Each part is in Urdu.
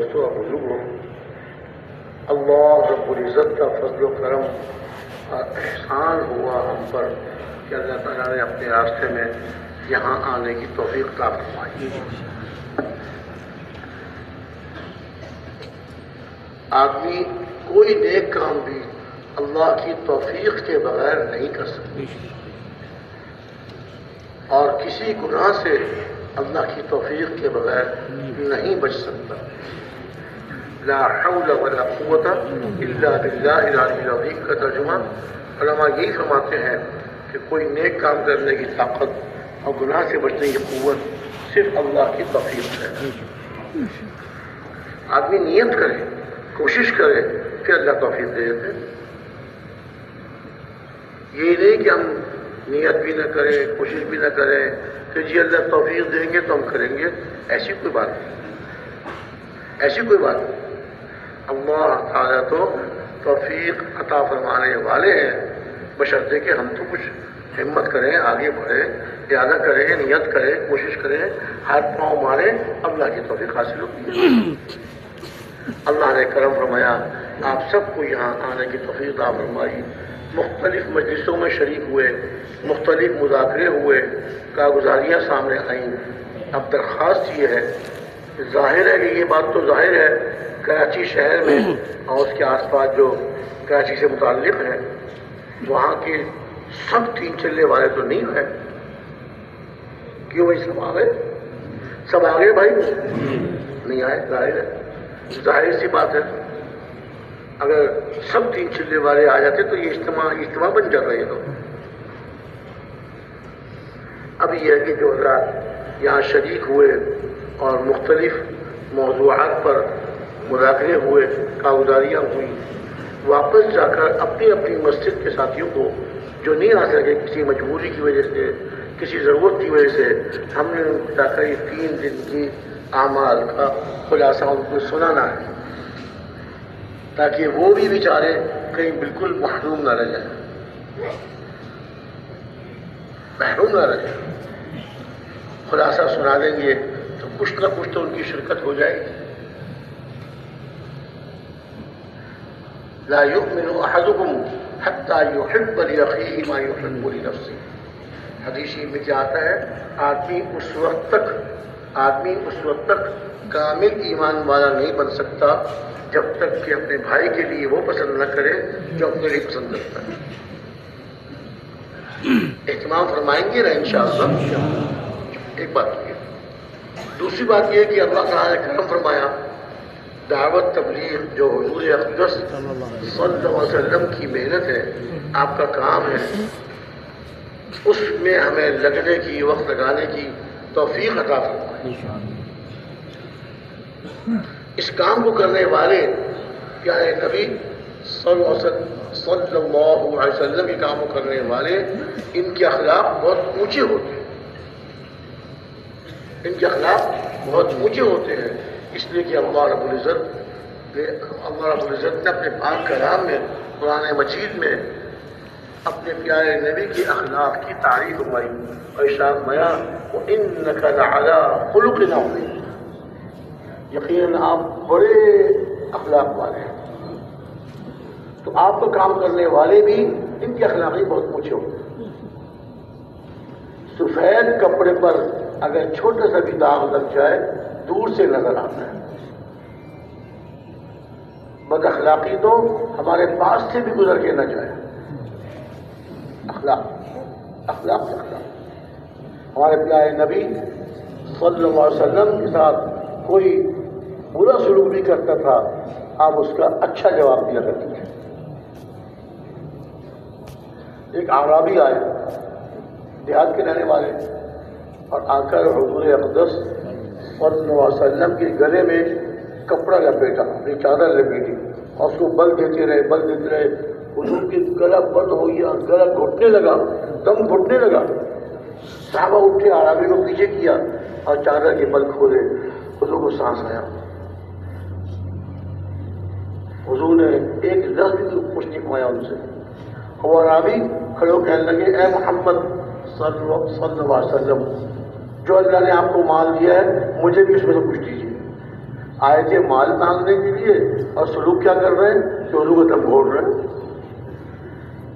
دوستوں اور بزرگوں، اللہ رب العزت کا فضل و کرم اور احسان ہوا ہم پر کہ اللہ تعالیٰ نے اپنے راستے میں یہاں آنے کی توفیق عطا فرمائی۔ آدمی کوئی نیک کام بھی اللہ کی توفیق کے بغیر نہیں کر سکتا، اور کسی گناہ سے اللہ کی توفیق کے بغیر نہیں بچ سکتا۔ لا حول ولا قوت الا باللہ العلی العظیم کا ترجمہ علماء یہی فرماتے ہیں کہ کوئی نیک کام کرنے کی طاقت اور گناہ سے بچنے کی قوت صرف اللہ کی توفیق ہے۔ آدمی نیت کرے، کوشش کرے کہ اللہ توفیق دے دیتے۔ یہ نہیں کہ ہم نیت بھی نہ کریں، کوشش بھی نہ کریں کہ جی اللہ توفیق دیں گے تو ہم کریں گے، ایسی کوئی بات نہیں، ایسی کوئی بات نہیں۔ اللہ تعالیٰ تو توفیق عطا فرمانے والے ہیں، بشرطے کہ ہم تو کچھ ہمت کریں، آگے بڑھیں، ارادہ کریں، نیت کریں، کوشش کریں، ہاتھ پاؤں ماریں، اللہ کی توفیق حاصل ہوتی ہے۔ اللہ نے کرم فرمایا، آپ سب کو یہاں آنے کی توفیق عطا فرمائی، مختلف مجلسوں میں شریک ہوئے، مختلف مذاکرے ہوئے، کارگزاریاں سامنے آئیں۔ اب درخواست یہ ہے، ظاہر ہے کہ یہ بات تو ظاہر ہے کراچی شہر میں اور اس کے آس پاس جو کراچی سے متعلق ہے، وہاں کے سب تین چلے والے تو نہیں ہوئے۔ کیوں بھائی سب آ گئے؟ سب آ گئے بھائی؟ نہیں آئے، ظاہر ہے، ظاہر سی بات ہے۔ اگر سب تین چلے والے آ جاتے تو یہ اجتماع بن جاتا یہ تو۔ اب یہ ہے کہ جو حضرات یہاں شریک ہوئے اور مختلف موضوعات پر مذاکرے ہوئے، کارگزاریاں ہوئیں، واپس جا کر اپنی اپنی مسجد کے ساتھیوں کو جو نہیں آ سکے کسی مجبوری کی وجہ سے، کسی ضرورت کی وجہ سے، ہم نے جا کر یہ 3 دن کی اعمال کا خلاصہ ان کو سنانا ہے، تاکہ وہ بھی بیچارے کہیں بالکل محروم نہ رہ جائیں، محروم نہ رہ جائیں۔ خلاصہ سنا دیں گے تو کچھ نہ کچھ تو ان کی شرکت ہو جائے گی۔ لا يؤمن احدكم حتى يحب لاخيه ما يحب لنفسه۔ حدیث میں کیا آتا ہے؟ آدمی اس وقت تک کامل ایمان والا نہیں بن سکتا جب تک کہ اپنے بھائی کے لیے وہ پسند نہ کرے جو اپنے لیے پسند کرتا ہے۔ اہتمام فرمائیں گے نا انشاءاللہ۔ ایک بات یہ، دوسری بات یہ کہ اللہ تعالیٰ نے کرم فرمایا، دعوت تبلیغ جو حضور اقدس صلی اللہ علیہ وسلم کی محنت ہے، آپ کا کام ہے، اس میں ہمیں لگنے کی، وقت لگانے کی توفیق عطا فرمائے۔ اس کام کو کرنے والے پیارے نبی صلی اللہ علیہ وسلم کے کام کو کرنے والے، ان کے اخلاق بہت اونچے ہوتے ہیں، ان کے اخلاق بہت اونچے ہوتے ہیں، اس لیے کہ اللہ رب العزت نے اپنے پاک کلام میں، قرآن مجید میں اپنے پیارے نبی کے اخلاق کی تعریف فرمائی اور ارشاد فرمایا وَإِنَّكَ لَعَلَىٰ خُلُقٍ عَظِيمٍ۔ یقیناً آپ بڑے اخلاق والے ہیں۔ تو آپ کو کام کرنے والے بھی ان کے اخلاقی بہت اونچے ہوتے ہیں۔ سفید کپڑے پر اگر چھوٹا سا بھی داغ لگ جائے دور سے نظر آتا ہے۔ بد اخلاقی تو ہمارے پاس سے بھی گزر کے نہ جائے۔ اخلاق ہمارے پیارے نبی صلی اللہ علیہ وسلم کے ساتھ کوئی برا سلوک بھی کرتا تھا، آپ اس کا اچھا جواب دیا کرتے تھے۔ ایک اعرابی آئے، دیہات کے رہنے والے، اور آ کر حضور اقدس صلی اللہ علیہ وسلم کے گلے میں کپڑا لپیٹا، اپنی چادر لپیٹی اور اس کو بل دیتے رہے۔ حضور کی گلا بند ہو گیا، گلا گھٹنے لگا، دم گھٹنے لگا۔ صحابہ اٹھے، اعرابی کو پیچھے کیا اور چادر کے بل کھولے، حضور کو سانس آیا۔ حضور نے ایک لفظ بھی کچھ نہیں کمایا ان سے۔ اور اعرابی کھڑے ہو کہنے لگے اے محمد صلی اللہ علیہ وسلم، جو اللہ نے آپ کو مال دیا ہے مجھے بھی اس میں سے کچھ دیجیے۔ آئے تھے مال مانگنے کے لیے اور سلوک کیا کر رہے ہیں کہ حضور کو دم گھوڑ رہے ہیں.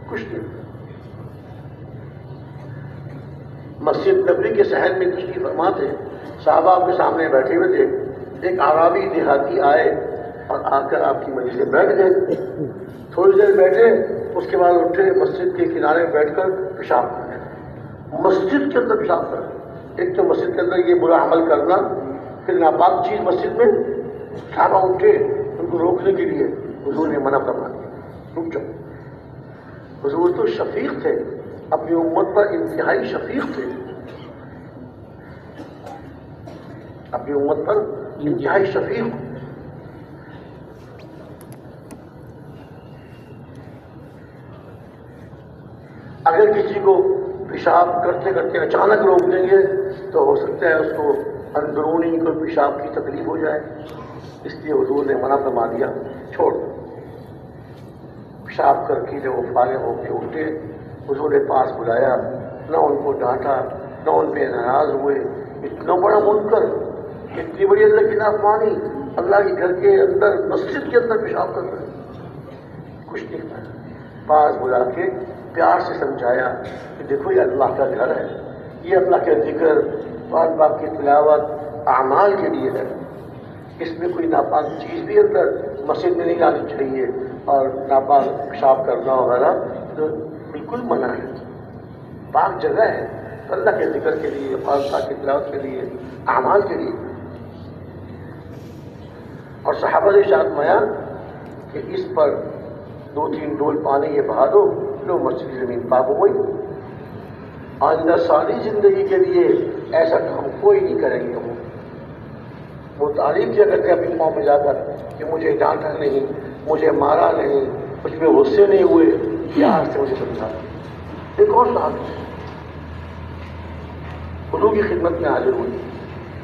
کچھ نہیں. مسجد نبوی کے صحن میں تشریف فرما تھے، صحابہ آپ کے سامنے بیٹھے ہوئے تھے. ایک اعرابی دیہاتی آئے اور آ کر آپ کی مجلس سے بیٹھ گئے. تھوڑی دیر بیٹھے، اس کے بعد اٹھے، مسجد کے کنارے بیٹھ کر پیشاب کرنے. مسجد کے اندر پیشاب کرنا، ایک تو مسجد کے اندر یہ برا عمل کرنا، پھر ناپاک چیز مسجد میں. صحابہ اٹھے ان کو روکنے کے لیے، حضور نے منع فرما دیا، رک جاؤ. حضور تو شفیق تھے، اپنی امت پر انتہائی شفیق تھے، اپنی امت پر انتہائی شفیق. اگر کسی کو پیشاب کرتے کرتے اچانک روک دیں گے تو ہو سکتا ہے اس کو اندرونی کوئی پیشاب کی تکلیف ہو جائے. اس لیے حضور نے منع فرما دیا، چھوڑ. پیشاب کر کے جب وہ فارغ ہو کے اٹھے، حضور نے پاس بلایا، نہ ان کو ڈانٹا، نہ ان پہ ناراض ہوئے. اتنا بڑا منکر، اتنی بڑی اللہ کی نافرمانی، اللہ کے گھر کے اندر، مسجد کے اندر پیشاب کر رہے، کچھ نہیں کہا. پاس بلا کے پیار سے سمجھایا کہ دیکھو یہ اللہ کا گھر ہے، یہ اللہ کا ذکر، قرآن پاک کی تلاوت اعمال کے لیے ہے. اس میں کوئی ناپاک چیز بھی اندر مسجد میں نہیں آنی چاہیے، اور ناپاک پیشاب کرنا وغیرہ تو بالکل منع ہے. پاک جگہ ہے اللہ کے ذکر کے لیے، قرآن پاک کی تلاوت کے لیے، اعمال کے لیے. اور صحابہ نے ارشاد فرمایا کہ اس پر 2-3 ڈول پانی یہ بہا دو، لو مسجد کی زمین پاک ہو گئی. آئندہ ساری زندگی کے لیے ایسا کام کوئی نہیں کریں گے. وہ تعریف کیا کرتے اپنی قوم میں جا کر کہ مجھے ڈانٹا نہیں، مجھے مارا نہیں، کچھ میں غصے نہیں ہوئے، پیار سے مجھے سمجھا. ایک اور صحابی حضور کی خدمت میں حاضر ہوئی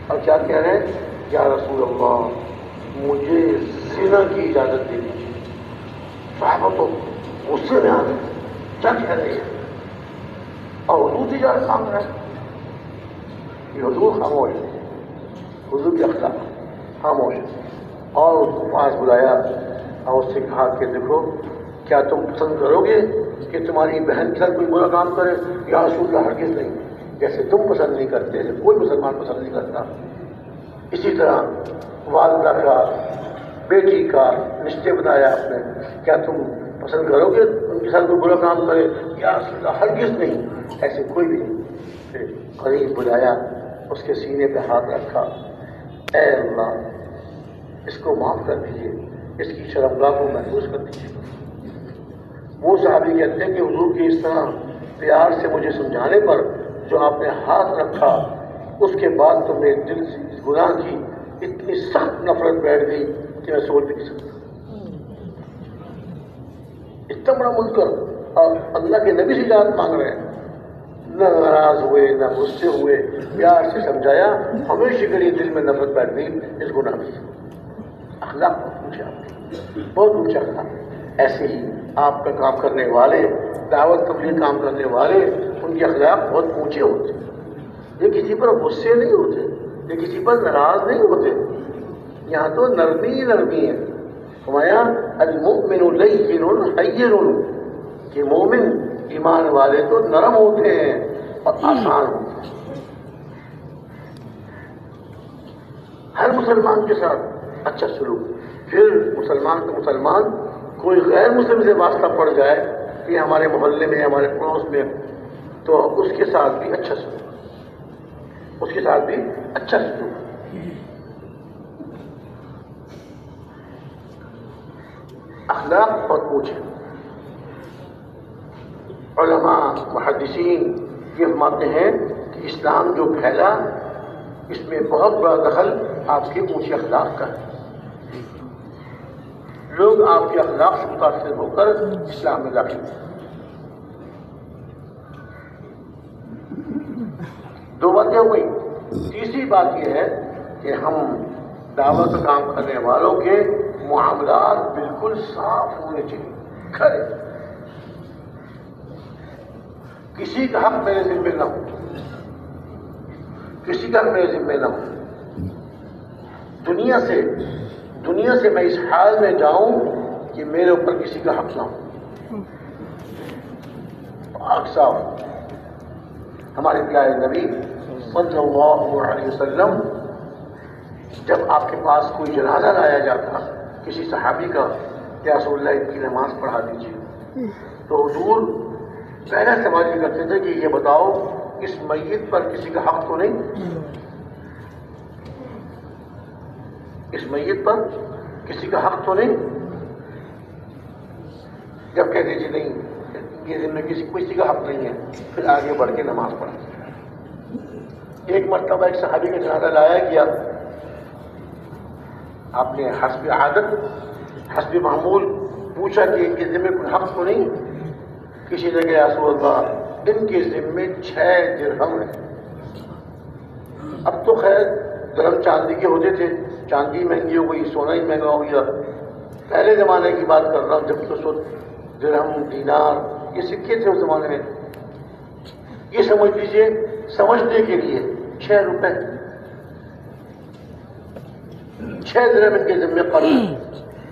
اور کیا کہہ رہے ہیں، یا رسول اللہ مجھے زنا کی اجازت دے دیجیے. صحابہ تو غصے میں آ گئے، کیا کہہ رہے ہیں، اور حضور کی اجازت مانگ رہے ہیں. یہ حضور خاموش ہے، حضور کے اخلاق خاموش ہے. اور اس کو پاس بلایا اور اس سے کہا کہ دیکھو کیا تم پسند کرو گے کہ تمہاری بہن کے ساتھ کوئی برا کام کرے؟ یا رسول اللہ ہرگز نہیں. جیسے تم پسند نہیں کرتے، کوئی مسلمان پسند نہیں کرتا، اسی طرح والدہ کا، بیٹی کا رشتے بتایا آپ نے، کیا تم پسند کرو گے ان کے ساتھ کوئی برا کام کرے؟ یا رسول اللہ ہرگز نہیں، ایسے کوئی بھی نہیں. پھر قریب بلایا، اس کے سینے پہ ہاتھ رکھا، اے اللہ اس کو معاف کر دیجیے، اس کی شرمگاہ کو محفوظ کر دیجیے. وہ صحابی کہتے ہیں کہ حضور کی اس طرح پیار سے مجھے سمجھانے پر جو آپ نے ہاتھ رکھا، اس کے بعد تو میرے دل سے اس گناہ کی اتنی سخت نفرت بیٹھ گئی کہ میں سوچ بھی نہیں سکتا. اتنا بڑا منکر اور اللہ کے نبی سے اجازت مانگ رہے ہیں، نہ ناراض ہوئے، نہ غصے ہوئے، پیار سے سمجھایا. ہمیشہ کے لیے دل میں نفرت بیٹھ گئی اس گناہ سے. اخلاق بہت اونچا، بہت اونچا اخلاق. ایسے ہی آپ کا کام کرنے والے، دعوت تبلیغ کام کرنے والے، ان کے اخلاق بہت اونچے ہوتے. یہ کسی پر غصے نہیں ہوتے، یہ کسی پر ناراض نہیں ہوتے. یہاں تو نرمی ہی نرمی ہے. فرمایا المؤمن لین حین، کہ مومن ایمان والے تو نرم ہوتے ہیں اور آسان ہوتے ہیں. ہر مسلمان کے ساتھ اچھا سلوک. پھر مسلمان تو مسلمان، کوئی غیر مسلم سے واسطہ پڑ جائے کہ ہمارے محلے میں، ہمارے پڑوس میں، تو اس کے ساتھ بھی اچھا سلوک، اس کے ساتھ بھی اچھا سلوک. اخلاق بہت اونچے. علماء محدثین یہ فرماتے ہیں کہ اسلام جو پھیلا اس میں بہت بڑا دخل آپ کے اونچے اخلاق کا ہے. لوگ آپ کے اخلاق سے متاثر ہو کر اسلام میں داخل ہیں. 2 باتیں ہوئی. تیسری بات یہ ہے کہ ہم دعوت کا کام کرنے والوں کے معاملات بالکل صاف ہونے چاہیے، کھرے. کسی کا حق میرے ذمہ نہ ہو، کسی کا میرے ذمہ نہ ہو. دنیا سے میں اس حال میں جاؤں کہ میرے اوپر کسی کا حق نہ ہو. پاک صاف ہمارے پیارے نبی صلی اللہ علیہ وسلم جب آپ کے پاس کوئی جنازہ لایا جاتا کسی صحابی کا، یا رسول اللہ ان کی نماز پڑھا دیجیے، تو حضور پہلا سوال یہ کرتے تھے کہ یہ بتاؤ اس میت پر کسی کا حق تو نہیں؟ اس میت پر کسی کا حق تو نہیں؟ جب کہتے جی نہیں، یہ ذمہ کسی کا حق نہیں ہے، پھر آگے بڑھ کے نماز پڑھا. ایک مرتبہ ایک صحابی کا جنازہ لایا گیا، آپ نے حسب عادت حسب معمول پوچھا کہ ان کے ذمہ کوئی حق تو نہیں؟ کسی نے کہا رسول اللہ ان کے ذمے 6 درہم ہیں. اب تو خیر درہم چاندی کے ہوتے تھے، چاندی مہنگی ہو گئی، سونا ہی مہنگا ہو گیا. پہلے زمانے کی بات کر رہا ہوں جب تو درہم دینار یہ سکے تھے اس زمانے میں. یہ سمجھ لیجیے سمجھنے کے لیے 6 روپے 6 درہم ان کے ذمے قرض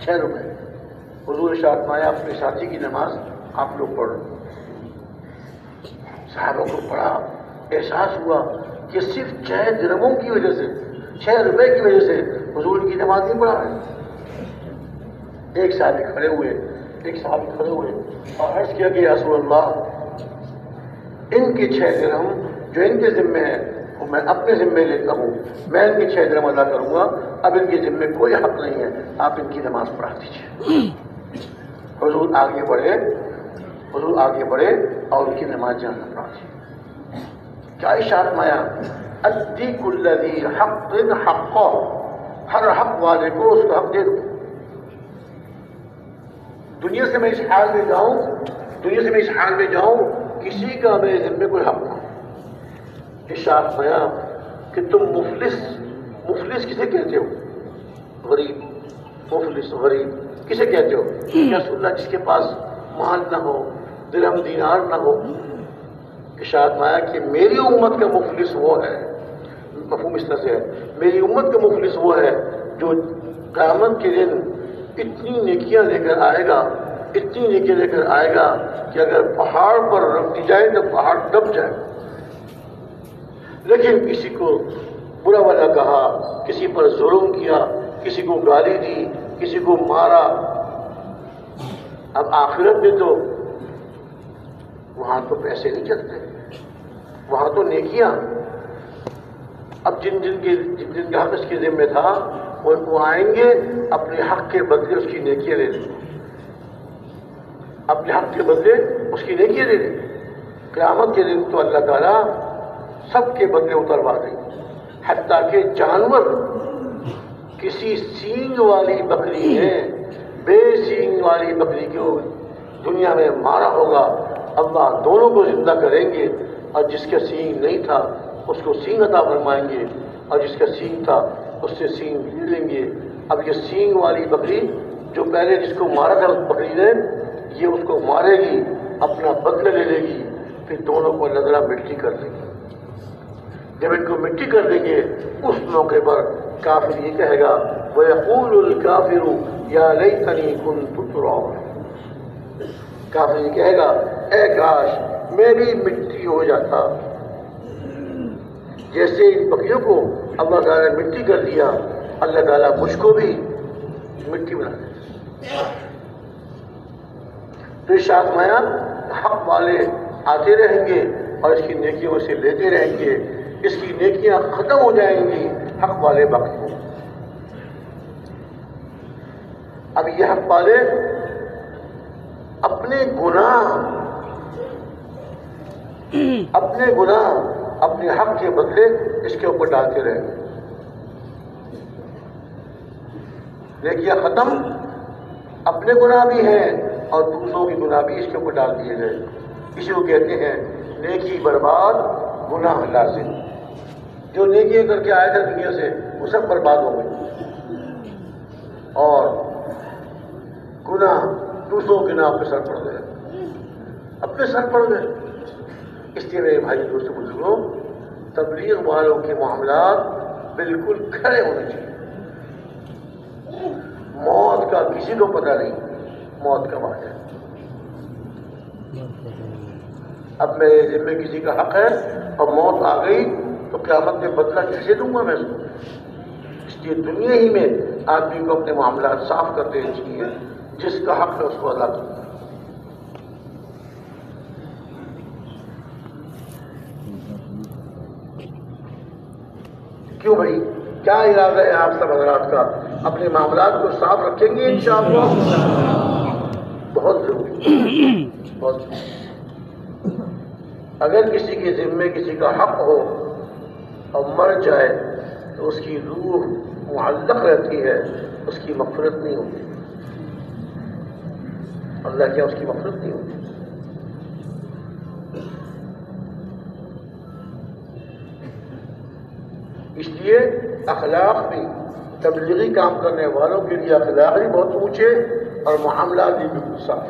6 روپے. حضور ارشاد فرمایا اپنے ساتھی کی نماز آپ لوگ پڑھو. صحابوں کو پڑھا، احساس ہوا کہ صرف 6 درہموں کی وجہ سے 6 روپے کی وجہ سے حضور کی نماز نہیں پڑھا رہے. ایک صحابی کھڑے ہوئے اور عرض کیا کہ یا رسول اللہ ان کے 6 درہم جو ان کے ذمے ہیں وہ میں اپنے ذمے لیتا ہوں، میں ان کے 6 درہم ادا کروں گا، اب ان کے ذمے کوئی حق نہیں ہے، آپ ان کی نماز پڑھا دیجیے. حضور آگے بڑھے اور ان کی نماز جانا پڑھا دی. کیا ارشاد فرمایا ادی کل ذی حق حقہ، ہر حق والے کو اس کا حق دے دو. دنیا سے میں اس حال میں جاؤں کسی کا میرے ذمے کوئی حق نہ ہو. ارشاد فرمایا کہ تم مفلس کسے کہتے ہو؟ غریب. مفلس غریب کسے کہتے ہو؟ یا رسول اللہ جس کے پاس مال نہ ہو، درہم دینار نہ ہو. ارشاد فرمایا کہ میری امت کا مفلس وہ ہے، مفہوم اس طرح سے ہے، میری امت کا مفلس وہ ہے جو قیامت کے دن اتنی نیکیاں لے کر آئے گا کہ اگر پہاڑ پر رکھ دی جائے تو پہاڑ دب جائے، لیکن کسی کو برا بھلا کہا، کسی پر ظلم کیا، کسی کو گالی دی، کسی کو مارا. اب آخرت میں تو وہاں تو پیسے نہیں چلتے، وہاں تو نیکیاں. اب جن کا حق اس کے ذمہ تھا وہ آئیں گے اپنے حق کے بدلے اس کی نیکیاں لے لیں گے، اپنے حق کے بدلے اس کی نیکیاں لے لیں گے. قیامت کے دن تو اللہ تعالیٰ سب کے بدلے اتروا دیں گے، حتیٰ کہ جانور کسی سینگ والی بکری ہے، بے سینگ والی بکری کو دنیا میں مارا ہوگا، اللہ دونوں کو زندہ کریں گے، اور جس کا سینگ نہیں تھا اس کو سینگ عطا فرمائیں گے، اور جس کا سینگ تھا اس سے سینگ لے لیں گے. اب یہ سینگ والی بکری جو پہلے جس کو مارا تھا اس بکری نے، یہ اس کو مارے گی، اپنا بدلہ لے لے گی، پھر دونوں کو اللہ تعالیٰ مٹی کر دیں گے. جب ان کو مٹی کر دیں گے اس موقع پر کافر یہ کہے گا وَيَقُولُ الْكَافِرُ يَا لَيْتَنِي كُنتُ تُرَابًا. کافر یہ کہے گا اے کاش میں بھی مٹی ہو جاتا. جیسے ان بکریوں کو اللہ تعالیٰ نے مٹی کر دیا، اللہ تعالیٰ مجھ کو بھی مٹی بنا دے. تو ارشاد فرمایا حق والے آتے رہیں گے اور اس کی نیکیوں سے لیتے رہیں گے، اس کی نیکیاں ختم ہو جائیں گی، حق والے باقی ہوں. اب یہ حق والے اپنے گناہ اپنے حق کے بدلے اس کے اوپر ڈالتے رہیں گے. نیکیاں ختم، اپنے گناہ بھی ہیں اور دوسروں کے گناہ بھی اس کے اوپر ڈال دیے گئے. اسی کو کہتے ہیں نیکی برباد گناہ لازم. جو نیکیاں کر کے آیا تھا دنیا سے وہ سب برباد ہو گئے اور گناہ دوسروں کے نام پہ سر پڑ گئے، اپنے سر پڑ گئے. اس لیے میرے بھائی دوست بزرگوں، تبلیغ والوں کے معاملات بالکل کھڑے ہونے چاہیے. کا کسی کو پتہ نہیں موت کب آ جائے. اب میرے ذمے کسی کا حق ہے اور موت آ گئی تو قیامت میں بدلہ کیسے دوں گا میں اس کو؟ اس لیے دنیا ہی میں آدمی کو اپنے معاملات صاف کر دینے چاہیے، جس کا حق ہے اس کو ادا کرنا. کیوں بھائی، کیا ارادہ ہے آپ سب حضرات کا؟ اپنے معاملات کو صاف رکھیں گے انشاءاللہ؟ بہت ضروری، بہت ضروری. اگر کسی کے ذمے کسی کا حق ہو اور مر جائے تو اس کی روح معلق رہتی ہے، اس کی مغفرت نہیں ہوتی. اللہ کیا اس کی مغفرت نہیں ہوتی؟ اس لیے اخلاق بھی، تبلیغی کام کرنے والوں کے لیے اخلاق بھی بہت اونچے اور معاملات بھی بالکل صاف.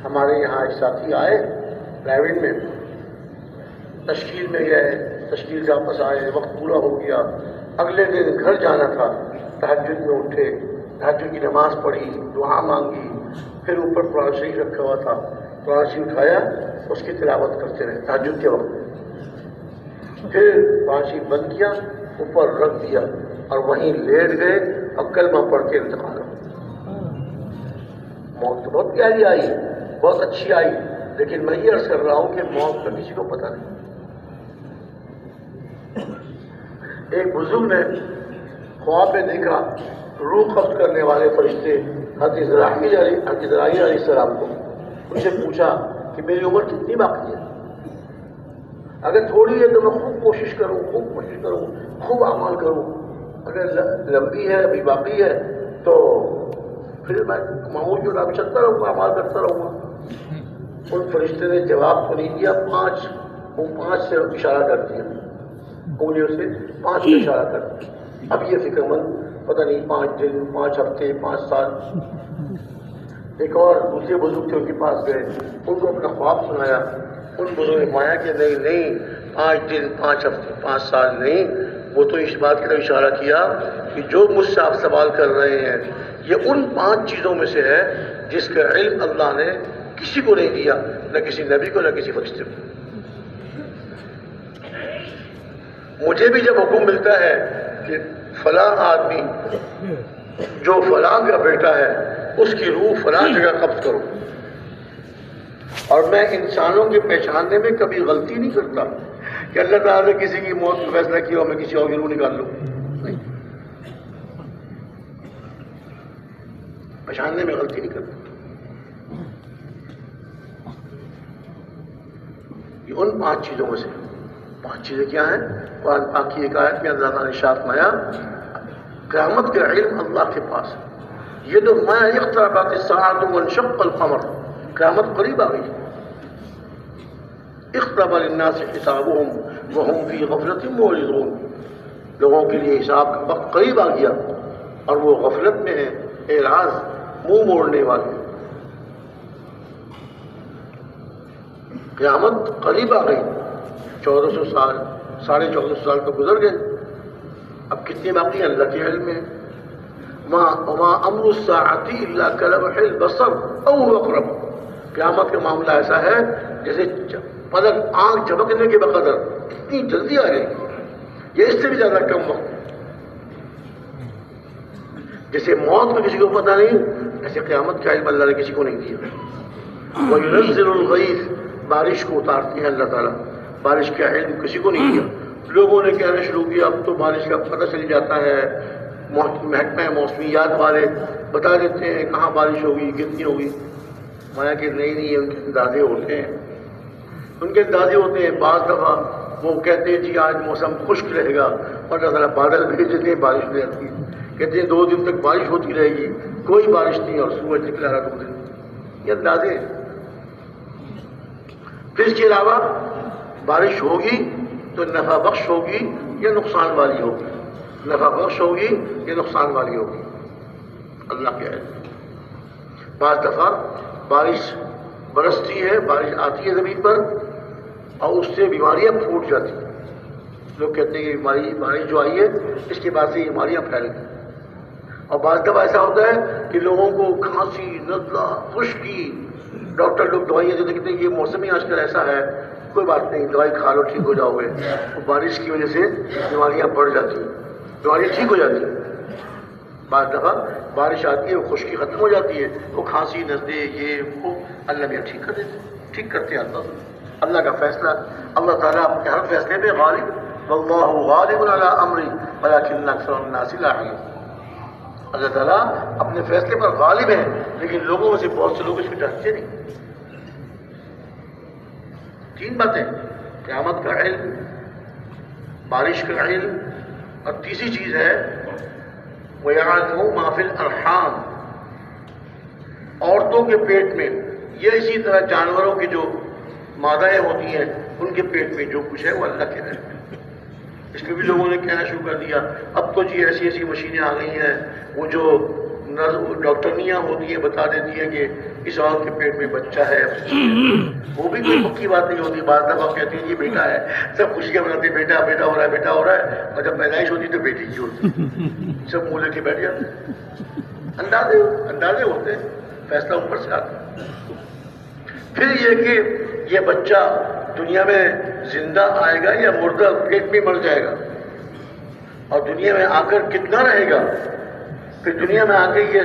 ہمارے یہاں ایک ساتھی آئے پرائیویٹ میں، تشکیل میں گئے، تشکیل سے واپس آئے، وقت پورا ہو گیا، اگلے دن گھر جانا تھا. تہجد میں اٹھے، تہجد کی نماز پڑھی، دعا مانگی، پھر اوپر قرآن شریف رکھا ہوا تھا، قرآن شریف اٹھایا، اس کی تلاوت کرتے رہے تہجد کے وقت. پھر قرآن شریف بند کیا، اوپر رکھ دیا اور وہیں لیٹ گئے اور کلمہ پڑھ کے انتقال ہو. موت تو بہت پیاری آئی، بہت اچھی آئی، لیکن میں یہ عرض کر رہا ہوں کہ موت کا کسی کو پتہ نہیں. ایک بزرگ نے خواب میں دیکھا روح قبض کرنے والے فرشتے حضرت اسرائیل علیہ السلام کو. ان سے پوچھا کہ میری عمر کتنی باقی ہے؟ اگر تھوڑی ہے تو میں خوب کوشش کروں، خوب اعمال کروں. اگر لمبی ہے، ابھی باقی ہے، تو پھر میں معمول جو نام چلتا رہوں گا، اعمال کرتا رہوں گا. ان فرشتے نے جواب تو نہیں دیا، وہ پانچ سے اشارہ کر دیا، انگلیوں سے 5 کا اشارہ کر دیا. اب یہ فکر مند، پتہ نہیں 5 دن، 5 ہفتے، 5 سال. ایک اور دوسرے بزرگ تھے، ان کے پاس گئے، ان کو اپنا خواب سنایا. ان بزرگ نے مایا کہ نہیں 5 دن، 5 ہفتے، 5 سال نہیں. وہ تو اس بات کی طرف اشارہ کیا کہ جو مجھ سے آپ سوال کر رہے ہیں یہ ان 5 چیزوں میں سے ہے جس کا علم اللہ نے کسی کو نہیں دیا، نہ کسی نبی کو، نہ کسی فرشتے کو. مجھے بھی جب حکم ملتا ہے کہ فلاں آدمی جو فلاں کا بیٹا ہے اس کی روح فلاں جگہ قبض کرو، اور میں انسانوں کے پہچاننے میں کبھی غلطی نہیں کرتا کہ اللہ تعالیٰ نے کسی کی موت کا فیصلہ کیا اور میں کسی اور کی روح نکال لوں. نہیں، پہچاننے میں غلطی نہیں کرتا. یہ ان 5 چیزوں میں سے 5 چیزیں کیا ہیں؟ قرآن پاک کی ایک آیت میں اللہ تعالیٰ نے ارشاد فرمایا قیامت کا علم اللہ کے پاس ہے. یہ تو فرمایا اقتربت الساعۃ وانشق القمر، قیامت قریب آ گئی. اقترب للناس حسابهم وهم في غفلة معرضون، لوگوں کے لیے حساب کا وقت قریب آ گیا اور وہ غفلت میں ہیں، اعراض، منہ موڑنے والے. قیامت قریب آ گئی، 1400 سال، 1450 سال تو گزر گئے، اب کتنے باقی ہیں اللہ کے علم میں. وما امر الساعۃ الا کلمح البصر او اقرب. قیامت کا معاملہ ایسا ہے جیسے پلک آنکھ جھپکنے کے بقدر، اتنی جلدی آ گئی، یہ اس سے بھی زیادہ کم وقت. جیسے موت کا کسی کو پتہ نہیں، ایسے قیامت کا علم اللہ نے کسی کو نہیں دیا. وَيُنَزِّلُ الْغَيْثَ، بارش کو اتارتے ہیں اللہ تعالیٰ، بارش کا علم کسی کو نہیں دیا. لوگوں نے کہنا شروع کیا اب تو بارش کا پتہ چل جاتا ہے، محکمہ موسمیات والے بتا دیتے ہیں کہاں بارش ہوگی، کتنی ہوگی. مایا کہ نہیں، ان کے اندازے ہوتے ہیں، بعض دفعہ وہ کہتے ہیں جی آج موسم خشک رہے گا اور اللہ تعالیٰ بادل بھیج دیتے ہیں، بارش ہو جاتی ہے. کہتے ہیں 2 دن تک بارش ہوتی رہے گی، کوئی بارش نہیں اور سورج نکلا رہا 2 دن. یہ اندازے ہیں. پھر اس کے علاوہ بارش ہوگی تو نفع بخش ہوگی یا نقصان والی ہوگی، نفع بخش ہوگی یا نقصان والی ہوگی، اللہ کے علم. بعض دفعہ بارش برستی ہے، بارش آتی ہے زمین پر اور اس سے بیماریاں پھوٹ جاتی ہیں. لوگ کہتے ہیں کہ بیماری جو آئی ہے اس کے بعد سے یہ بیماریاں پھیل گئی. اور بعض دفعہ ایسا ہوتا ہے کہ لوگوں کو کھانسی، نزلہ، خشکی، ڈاکٹر لوگ دوائیاں دیتے کہتے ہیں یہ موسم ہی آج کل ایسا ہے، کوئی بات نہیں، دوائی کھا لو ٹھیک ہو جاؤ گے. اور بارش کی وجہ سے بیماریاں بڑھ جاتی ہیں، بیماریاں ٹھیک ہو جاتی ہیں. بعض دفعہ بارش آتی ہے، وہ خشکی ختم ہو جاتی ہے، وہ کھانسی، نزلے، یہ وہ اللہ میاں ٹھیک کر دیتے، ٹھیک کرتے ہیں اللہ کا فیصلہ. اللہ تعالیٰ اپنے ہر فیصلے میں غالب، واللہ غالب علی امری ولکن اکثر الناس لا یعلمون. اللہ تعالیٰ اپنے فیصلے پر غالب ہے، لیکن لوگوں میں سے بہت سے لوگ اس کو جانتے نہیں. 3 باتیں: قیامت کا علم، بارش کا علم، اور تیسری چیز ہے وَيَعْلَمُ مَا فِي الْأَرْحَامِ، عورتوں کے پیٹ میں. یہ اسی طرح جانوروں کی جو مادائیں ہوتی ہیں ان کے پیٹ میں جو کچھ ہے وہ اللہ کے علم ہے. اس میں بھی لوگوں نے کہنا شروع کر دیا اب تو جی ایسی ایسی مشینیں آ گئی ہیں، وہ جو ڈاکٹرنیاں ہوتی ہیں بتا دیتی ہیں کہ اس عورت کے پیٹ میں بچہ ہے. وہ بھی کوئی پکی بات نہیں ہوتی. بعض دفعہ کہتی ہیں یہ بیٹا ہے، سب خوشیاں مناتے ہیں، بیٹا بیٹا ہو رہا ہے، بیٹا ہو رہا ہے، اور جب پیدائش ہوتی تو بیٹی کی ہوتی، سب منہ لے کے بیٹھ جاتے ہیں. اندازے ہوتے ہیں، فیصلہ اوپر سے آتا ہے. پھر یہ کہ یہ بچہ دنیا میں زندہ آئے گا یا مردہ پیٹ میں مر جائے گا، اور دنیا میں آ کر کتنا رہے گا، پھر دنیا میں آ کے یہ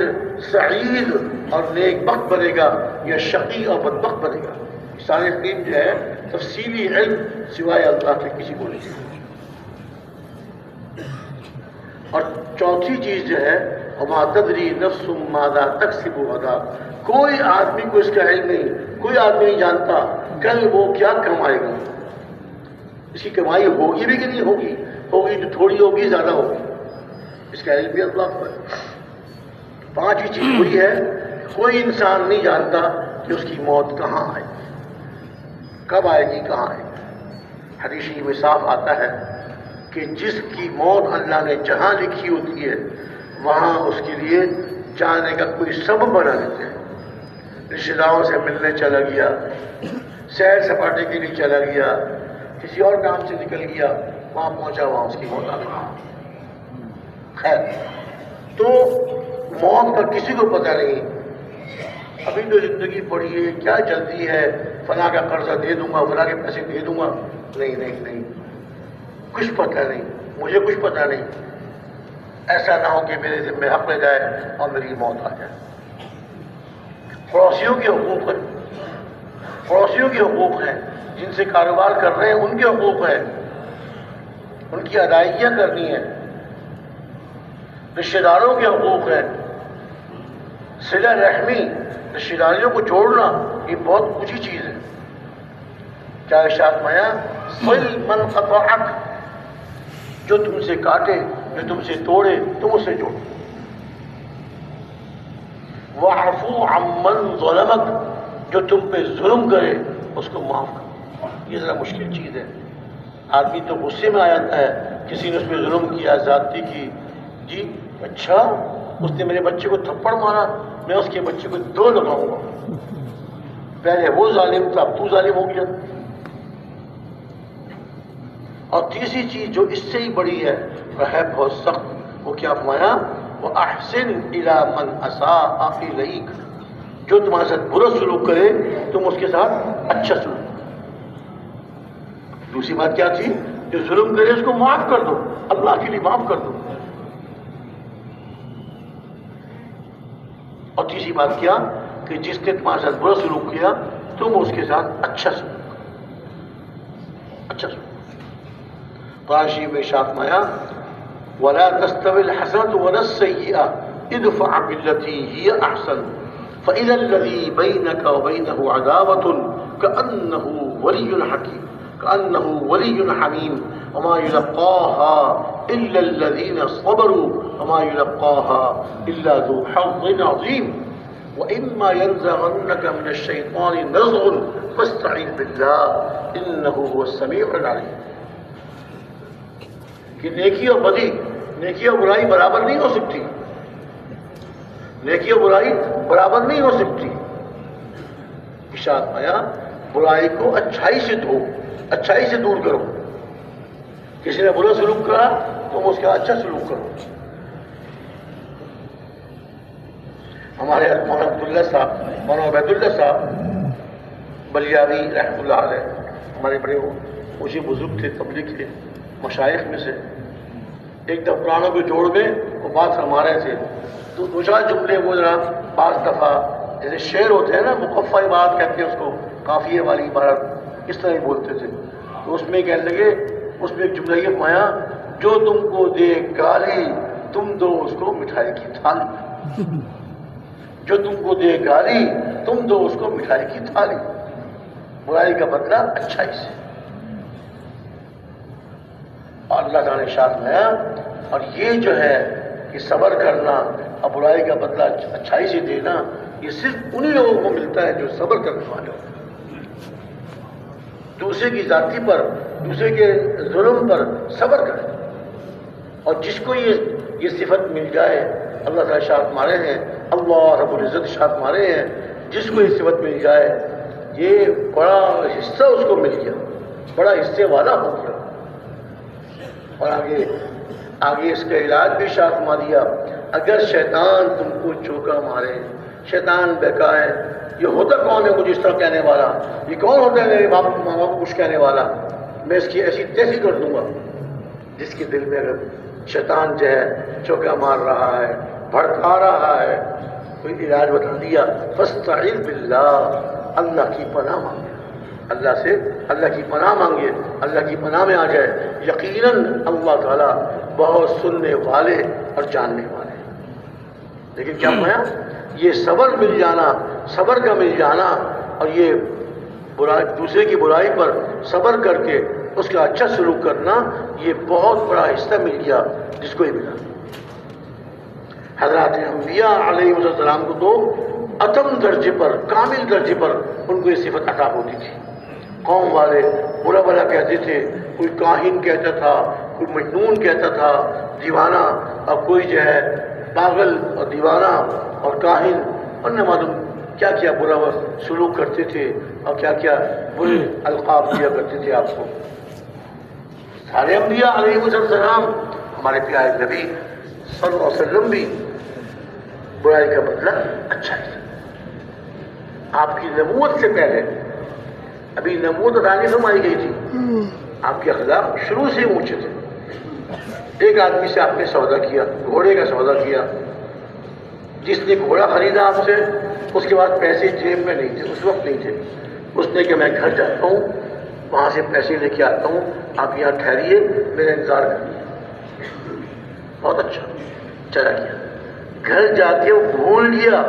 سعید اور نیک بخت بنے گا یا شقی اور بدبخت بنے گا. سارے علم جو ہے تفصیلی علم سوائے اللہ کے کسی کو نہیں. اور چوتھی چیز جو ہے وما تدری نفس ماذا تکسب غدا، کوئی آدمی کو اس کا علم نہیں، کوئی آدمی نہیں جانتا کل وہ کیا کمائے گا. اس کی کمائی ہوگی بھی کہ نہیں ہوگی، ہوگی تو تھوڑی ہوگی زیادہ ہوگی، اس کا علم بھی اللہ پر. 5ویں چیز وہی ہے کوئی انسان نہیں جانتا کہ اس کی موت کہاں آئے گی، کب آئے گی، کہاں آئے گی. حدیث میں صاف آتا ہے کہ جس کی موت اللہ نے جہاں لکھی ہوتی ہے وہاں اس کے لیے جانے کا کوئی سبب بنا دیتے ہیں. رشتے داروں سے ملنے چلا گیا، سیر سپاٹے کے لیے چلا گیا، کسی اور کام سے نکل گیا، وہاں پہنچا، وہاں اس کی موت آ گئی. خیر، تو موت کا کسی کو پتہ نہیں. ابھی تو زندگی پڑی ہے، کیا جلدی ہے، فلاں کا قرضہ دے دوں گا، فلاں کے پیسے دے دوں گا. نہیں، کچھ پتہ نہیں، مجھے کچھ پتہ نہیں. ایسا نہ ہو کہ میرے ذمہ حق لے جائے اور میری موت آ جائے. پڑوسیوں کے حقوق ہیں، پڑوسیوں کے حقوق ہیں، جن سے کاروبار کر رہے ہیں ان کے حقوق ہیں، ان کی ادائیگیاں کرنی ہیں. رشتے داروں کے حقوق ہیں، صلہ رحمی، رشتے داریوں کو جوڑنا، یہ بہت اونچی چیز ہے. کیا ارشاد فرمایا صل من قطعک، جو تم سے کاٹے، جو تم سے توڑے تم اسے جوڑو. واعفو عمن ظلمک، جو تم پہ ظلم کرے اس کو معاف کرو. یہ ذرا مشکل چیز ہے. آدمی تو غصے میں آ جاتا ہے، کسی نے اس پہ ظلم کیا، زیادتی کی، جی اچھا اس نے میرے بچے کو تھپڑ مارا، میں اس کے بچے کو 2 لگاؤں گا. پہلے وہ ظالم تھا، اب تو ظالم ہو گیا. اور تیسری چیز جو اس سے ہی بڑی ہے، وہ ہے بہت سخت. وہ کیا فرمایا وَأَحْسِنْ إِلَىٰ مَنْ أَسَاءَ إِلَيْكَ، جو تمہارے ساتھ برا سلوک کرے تم اس کے ساتھ اچھا سلوک کرو. دوسری بات کیا تھی؟ جو ظلم کرے اس کو معاف کر دو، اللہ کے لیے معاف کر دو. اور تیسری بات کیا کہ جس نے تمہارے ساتھ برا سلوک کیا تم اس کے ساتھ اچھا سلوک کرو، اچھا سلوک. قرآن شریف میں ارشاد فرمایا وَلَا تَسْتَوِي الْحَسَنَةُ وَلَا السَّيِّئَةُ ادْفَعْ بِالَّتِي هِيَ أَحْسَنُ فَإِذَا الَّذِي بَيْنَكَ وَبَيْنَهُ عَدَاوَةٌ كَأَنَّهُ وَلِيٌّ حَمِيمٌ وَمَا يُلَقَّاهَا إِلَّا الَّذِينَ صَبَرُوا وَمَا يُلَقَّاهَا إِلَّا ذُو حَظٍّ عَظِيمٍ وَإِمَّا يَنزَغَنَّكَ مِنَ الشَّيْطَانِ نَزْغٌ فَاسْتَعِذْ بِاللَّهِ إِنَّهُ هُوَ السَّمِيعُ الْعَلِيمُ. کہ نیکی اور بدی، نیکی اور برائی برابر نہیں ہو سکتی، نیکی اور برائی برابر نہیں ہو سکتی. ارشاد آیا برائی کو اچھائی سے دھو، اچھائی سے دور کرو. کسی نے برا سلوک کرا تم اس کا اچھا سلوک کرو. ہمارے مولانا عبداللہ صاحب، مولانا عبید اللہ صاحب بلیاوی رحمۃ اللہ علیہ، ہمارے بڑے اونچے بزرگ تھے، تبلیغ کے مشائخ میں سے. ایک دفعہ پرانوں کے جوڑ میں وہ بات فرما رہے تھے تو دو چار جملے وہ ذرا بعض دفعہ جیسے شعر ہوتے ہیں نا، مقفع عبارت کہتے ہیں اس کو، قافیے والی عبارت، اس طرح ہی بولتے تھے. تو اس میں کہنے لگے، اس میں ایک جملہ یہ فرمایا، جو تم کو دے گالی تم دو اس کو مٹھائی کی تھالی. جو تم کو دے گالی تم دو اس کو مٹھائی کی تھالی. برائی کا بدلہ اچھائی سے. اور اللہ تعالیٰ نے ارشاد فرمایا، اور یہ جو ہے کہ صبر کرنا اور برائی کا بدلہ اچھائی سے دینا، یہ صرف انہی لوگوں کو ملتا ہے جو صبر کرنے والے ہو. دوسرے کی ذاتی پر، دوسرے کے ظلم پر صبر کرے. اور جس کو یہ صفت مل جائے، اللہ تعالیٰ ارشاد مارے ہیں، اللہ رب العزت ارشاد مارے ہیں، جس کو یہ صفت مل جائے یہ بڑا حصہ اس کو مل گیا، بڑا حصے والا ہو گیا. اور آگے اس کا علاج بھی ارشاد فرما دیا، اگر شیطان تم کو چوکا مارے، شیطان بہکا ہے، یہ ہوتا کون ہے مجھے اس طرح کہنے والا، یہ کون ہوتا ہے میرے ماں باپ کو کچھ کہنے والا، میں اس کی ایسی تیسی کر دوں گا. جس کے دل میں اگر شیطان جو ہے چوکا مار رہا ہے، بھڑکا رہا ہے، کوئی علاج بتا دیا، فاستعذ باللہ، اللہ کی پناہ مانگے، اللہ سے اللہ کی پناہ مانگے، اللہ کی پناہ میں آ جائے. یقیناً اللہ تعالیٰ بہت سننے والے اور جاننے والے. لیکن کیا فرمایا، یہ صبر مل جانا، صبر کا مل جانا، اور یہ دوسرے کی برائی پر صبر کر کے اس کا اچھا سلوک کرنا، یہ بہت بڑا حصہ مل گیا جس کو یہ ملا. حضرات انبیاء علیہ السلام کو تو اتم درجے پر، کامل درجے پر ان کو یہ صفت عطا ہوتی تھی. قوم والے برا بھلا کہتے تھے، کوئی کاہن کہتا تھا، کوئی مجنون کہتا تھا، دیوانہ، اور کوئی جو ہے پاگل اور دیوانہ اور کاہن، اور نہ معلوم کیا کیا برا سلوک کرتے تھے اور کیا کیا برے القاب دیا کرتے تھے آپ کو. سارے انبیاء علیہ السلام، ہمارے پیارے نبی صلی اللہ علیہ وسلم بھی برائی کا بدلہ اچھا ہے. آپ کی نبوت سے پہلے، ابھی نبوت عطا نہیں فرمائی گئی تھی، آپ کے اخلاق شروع سے اونچے تھے. ایک آدمی سے آپ نے سودا کیا، گھوڑے کا سودا کیا، جس نے گھوڑا خریدا آپ سے، اس کے بعد پیسے جیب میں نہیں تھے، اس وقت نہیں تھے. اس نے کہ میں گھر جاتا ہوں، وہاں سے پیسے لے کے آتا ہوں، آپ یہاں ٹھہریے، میرا انتظار کریے. بہت اچھا، چلا گیا. گھر جا کے وہ بھول گیا.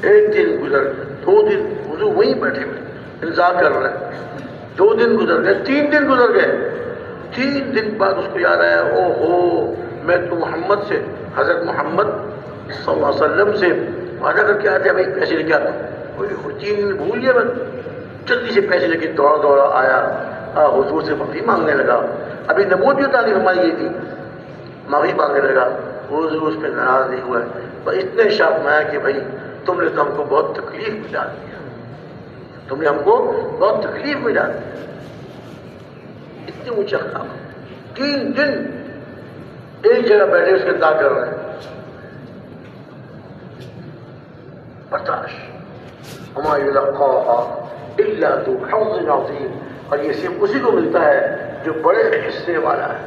ایک دن گزر گیا، 2 دن، حضور وہیں بیٹھے ہوئے انتظار کر رہے ہیں. 2 دن گزر گئے، 3 دن گزر گئے. 3 دن بعد اس کو یاد آیا، او ہو، میں تو محمد سے، حضرت محمد صلی اللہ علیہ وسلم سے وعدہ کر کے آتے ہیں، بھائی پیسے لے کے آتا ہوں. 3 دن بھول گیا. میں جلدی سے پیسے لے کے دوڑا آیا، حضور سے معافی مانگنے لگا. ابھی نبوت بھی تعلیم ہماری یہ تھی، معافی مانگنے لگا. حضور اس پہ ناراض نہیں ہوا. بس اتنے شرمایا کہ بھائی تم نے تو ہم کو بہت تکلیف میں ڈال دیا، تم نے ہم کو بہت تکلیف میں ڈال دیا. اتنے اونچا خطاب. 3 دن ایک جگہ بیٹھے اس کے انتظار کر رہے ہیں. برداشت، وما یلقاها الا ذو حظ عظیم. اور یہ صرف اسی کو ملتا ہے جو بڑے حصے والا ہے.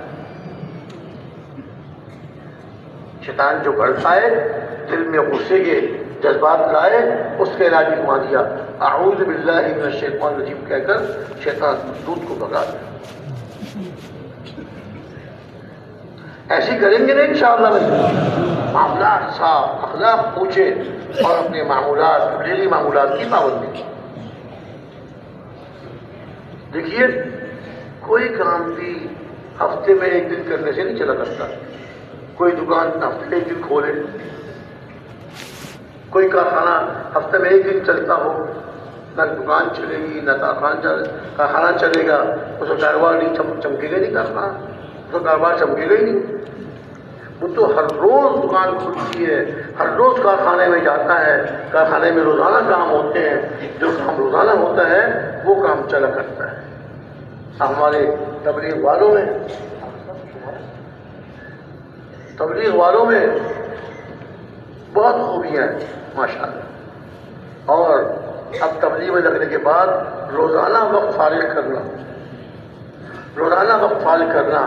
شیطان جو بھڑکائے، دل میں غصے کے جذبات لائے، اس کا علاج بھی فرما دیا، اعوذ باللہ من الشیطان الرجیم کہہ کر شیطان دودھ کو بھگا دیا. ایسی کریں گے نا انشاءاللہ. میں معاملات صاف، اخلاق اونچے، اور اپنے معمولات، ڈیلی معمولات کی پابندی. دیکھیے، کوئی کام بھی ہفتے میں 1 دن کرنے سے نہیں چلا کرتا. کوئی دکان ہفتے میں 1 دن کھولے، کوئی کارخانہ ہفتے میں 1 دن چلتا ہو، نہ دکان چلے گی، نہ کارخانہ چلے گا، اس کا کاروبار نہیں چمکے گا. نہیں کارخانہ، اس کا کاروبار چمکے گا ہی نہیں. وہ تو ہر روز دکان کھلتی ہے، ہر روز کارخانے میں جاتا ہے، کارخانے میں روزانہ کام ہوتے ہیں، جو کام روزانہ ہوتا ہے وہ کام چلا کرتا ہے. ہمارے تبلیغ والوں میں بہت خوبیاں ہیں ماشاءاللہ. اور اب تبلیغ میں لگنے کے بعد روزانہ وقت فارغ کرنا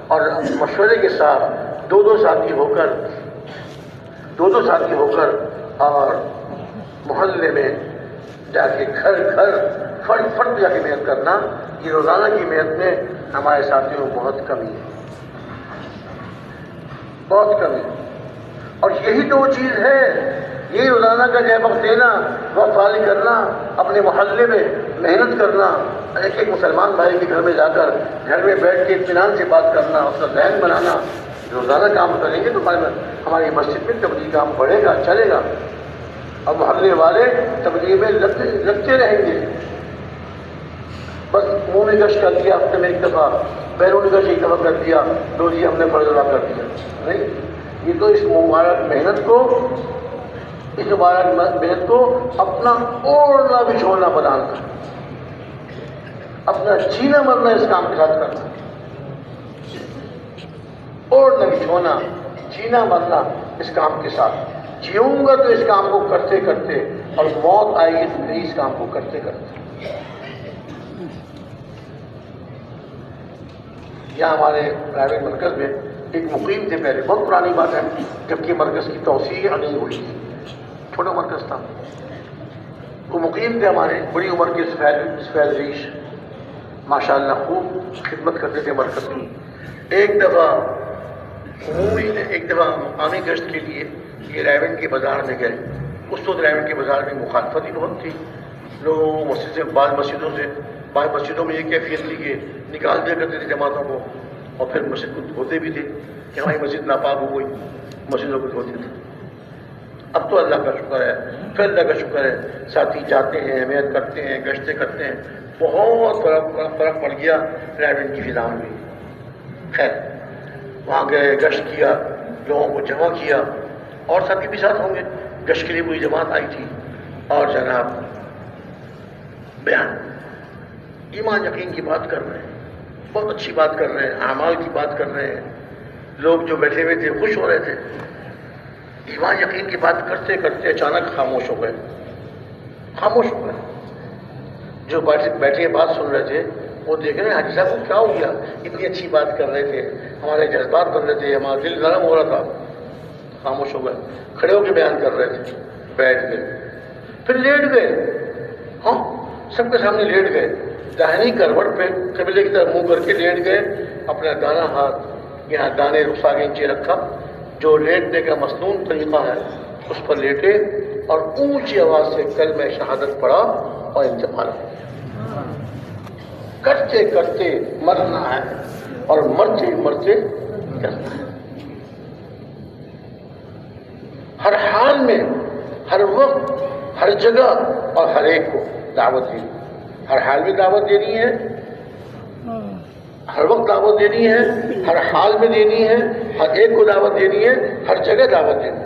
اور مشورے کے ساتھ دو ساتھی ہو کر اور محلے میں جا کے گھر فرد جا کے محنت کرنا، یہ روزانہ کی محنت میں ہمارے ساتھیوں کو بہت کمی ہے. اور یہی تو وہ چیز ہے، یہی روزانہ کا جو وقت دینا، وقت فارغ کرنا، اپنے محلے میں محنت کرنا، ایک مسلمان بھائی کے گھر میں جا کر گھر میں بیٹھ کے اطمینان سے بات کرنا، اس کا ذہن بنانا. روزانہ کام کریں گے تو ہماری مسجد میں تبلیغ کام بڑھے گا، چلے گا. اور محلے والے تبلیغ میں لگتے رہیں گے. بس منہ میں گشت کر دیا ہفتے میں ایک دفعہ، بیرونی گشت ایک دفعہ کر دیا، روزی ہم نے فرض ادا کر دیا، نہیں. یہ تو اس مبارک محنت کو اپنا اوڑھنا بچھوڑنا بنانا، اپنا جینا مرنا اس کام کے ساتھ کرنا. اوڑھنا بچھونا، جینا مرنا اس کام کے ساتھ. جیوں گا تو اس کام کو کرتے کرتے، اور موت آئے گی تو اس کام کو کرتے کرتے. یہاں ہمارے پرائیویٹ مرکز میں ایک مقیم تھے پہلے، بہت پرانی بات ہے، جبکہ مرکز کی توسیع نہیں ہوئی تھی، چھوٹا مرکز تھا. وہ مقیم تھے ہمارے، بڑی عمر کے سفید ریش، ماشاءاللہ خوب خدمت کرتے تھے مرکز کی. ایک دفعہ مقامی گشت کے لیے یہ رائے کے بازار میں گئے. اس وقت رائے کے بازار میں مخالفت ہی بہت تھی. لوگ مسجد سے بعض مسجدوں میں یہ کیفیت تھی کہ نکال دیا کرتے تھے جماعتوں کو، اور پھر مسجد کو دھوتے بھی تھے کہ ہماری مسجد ناپاک ہو گئی، مسجدوں کو دھوتے تھے. اب تو اللہ کا شکر ہے، پھر اللہ کا شکر ہے، ساتھی جاتے ہیں، محنت کرتے ہیں، گشتیں کرتے ہیں. بہت فرق پڑ گیا رائے کی فضا میں. خیر وہاں گئے، گشت کیا، لوگوں کو جمع کیا، اور ساتھی بھی ساتھ ہوں گے. گشت کے لیے پوری جماعت آئی تھی، اور جناب بیان ایمان یقین کی بات کر رہے ہیں، بہت اچھی بات کر رہے ہیں، اعمال کی بات کر رہے ہیں. لوگ جو بیٹھے ہوئے تھے خوش ہو رہے تھے. ایمان یقین کی بات کرتے کرتے اچانک خاموش ہو گئے. جو بیٹھے بات سن رہے تھے وہ دیکھ رہے ہیں حاجی صاحب کو کیا ہو گیا، اتنی اچھی بات کر رہے تھے، ہمارے جذبات بن رہے تھے، ہمارا دل نرم ہو رہا تھا. خاموش ہو گئے. کھڑے ہو کے بیان کر رہے تھے، بیٹھ گئے، پھر لیٹ گئے. ہاں سب کے سامنے لیٹ گئے، داہنی کروٹ پہ قبلے کی طرف منہ کر کے لیٹ گئے. اپنا دانا ہاتھ یہاں دانے رخسا کے نیچے رکھا، جو لیٹنے کا مصنون طریقہ ہے اس پر لیٹے، اور اونچی آواز سے کلمہ شہادت پڑھا اور انتقال ہو. کرتے کرتے مرنا ہے، اور مرتے مرتے کرنا ہے. ہر حال میں، ہر وقت، ہر جگہ اور ہر ایک کو دعوت دینی. ہر حال میں دعوت دینی ہے، ہر وقت دعوت دینی ہے، ہر حال میں دینی ہے، ہر ایک کو دعوت دینی ہے، ہر جگہ دعوت دینی ہے.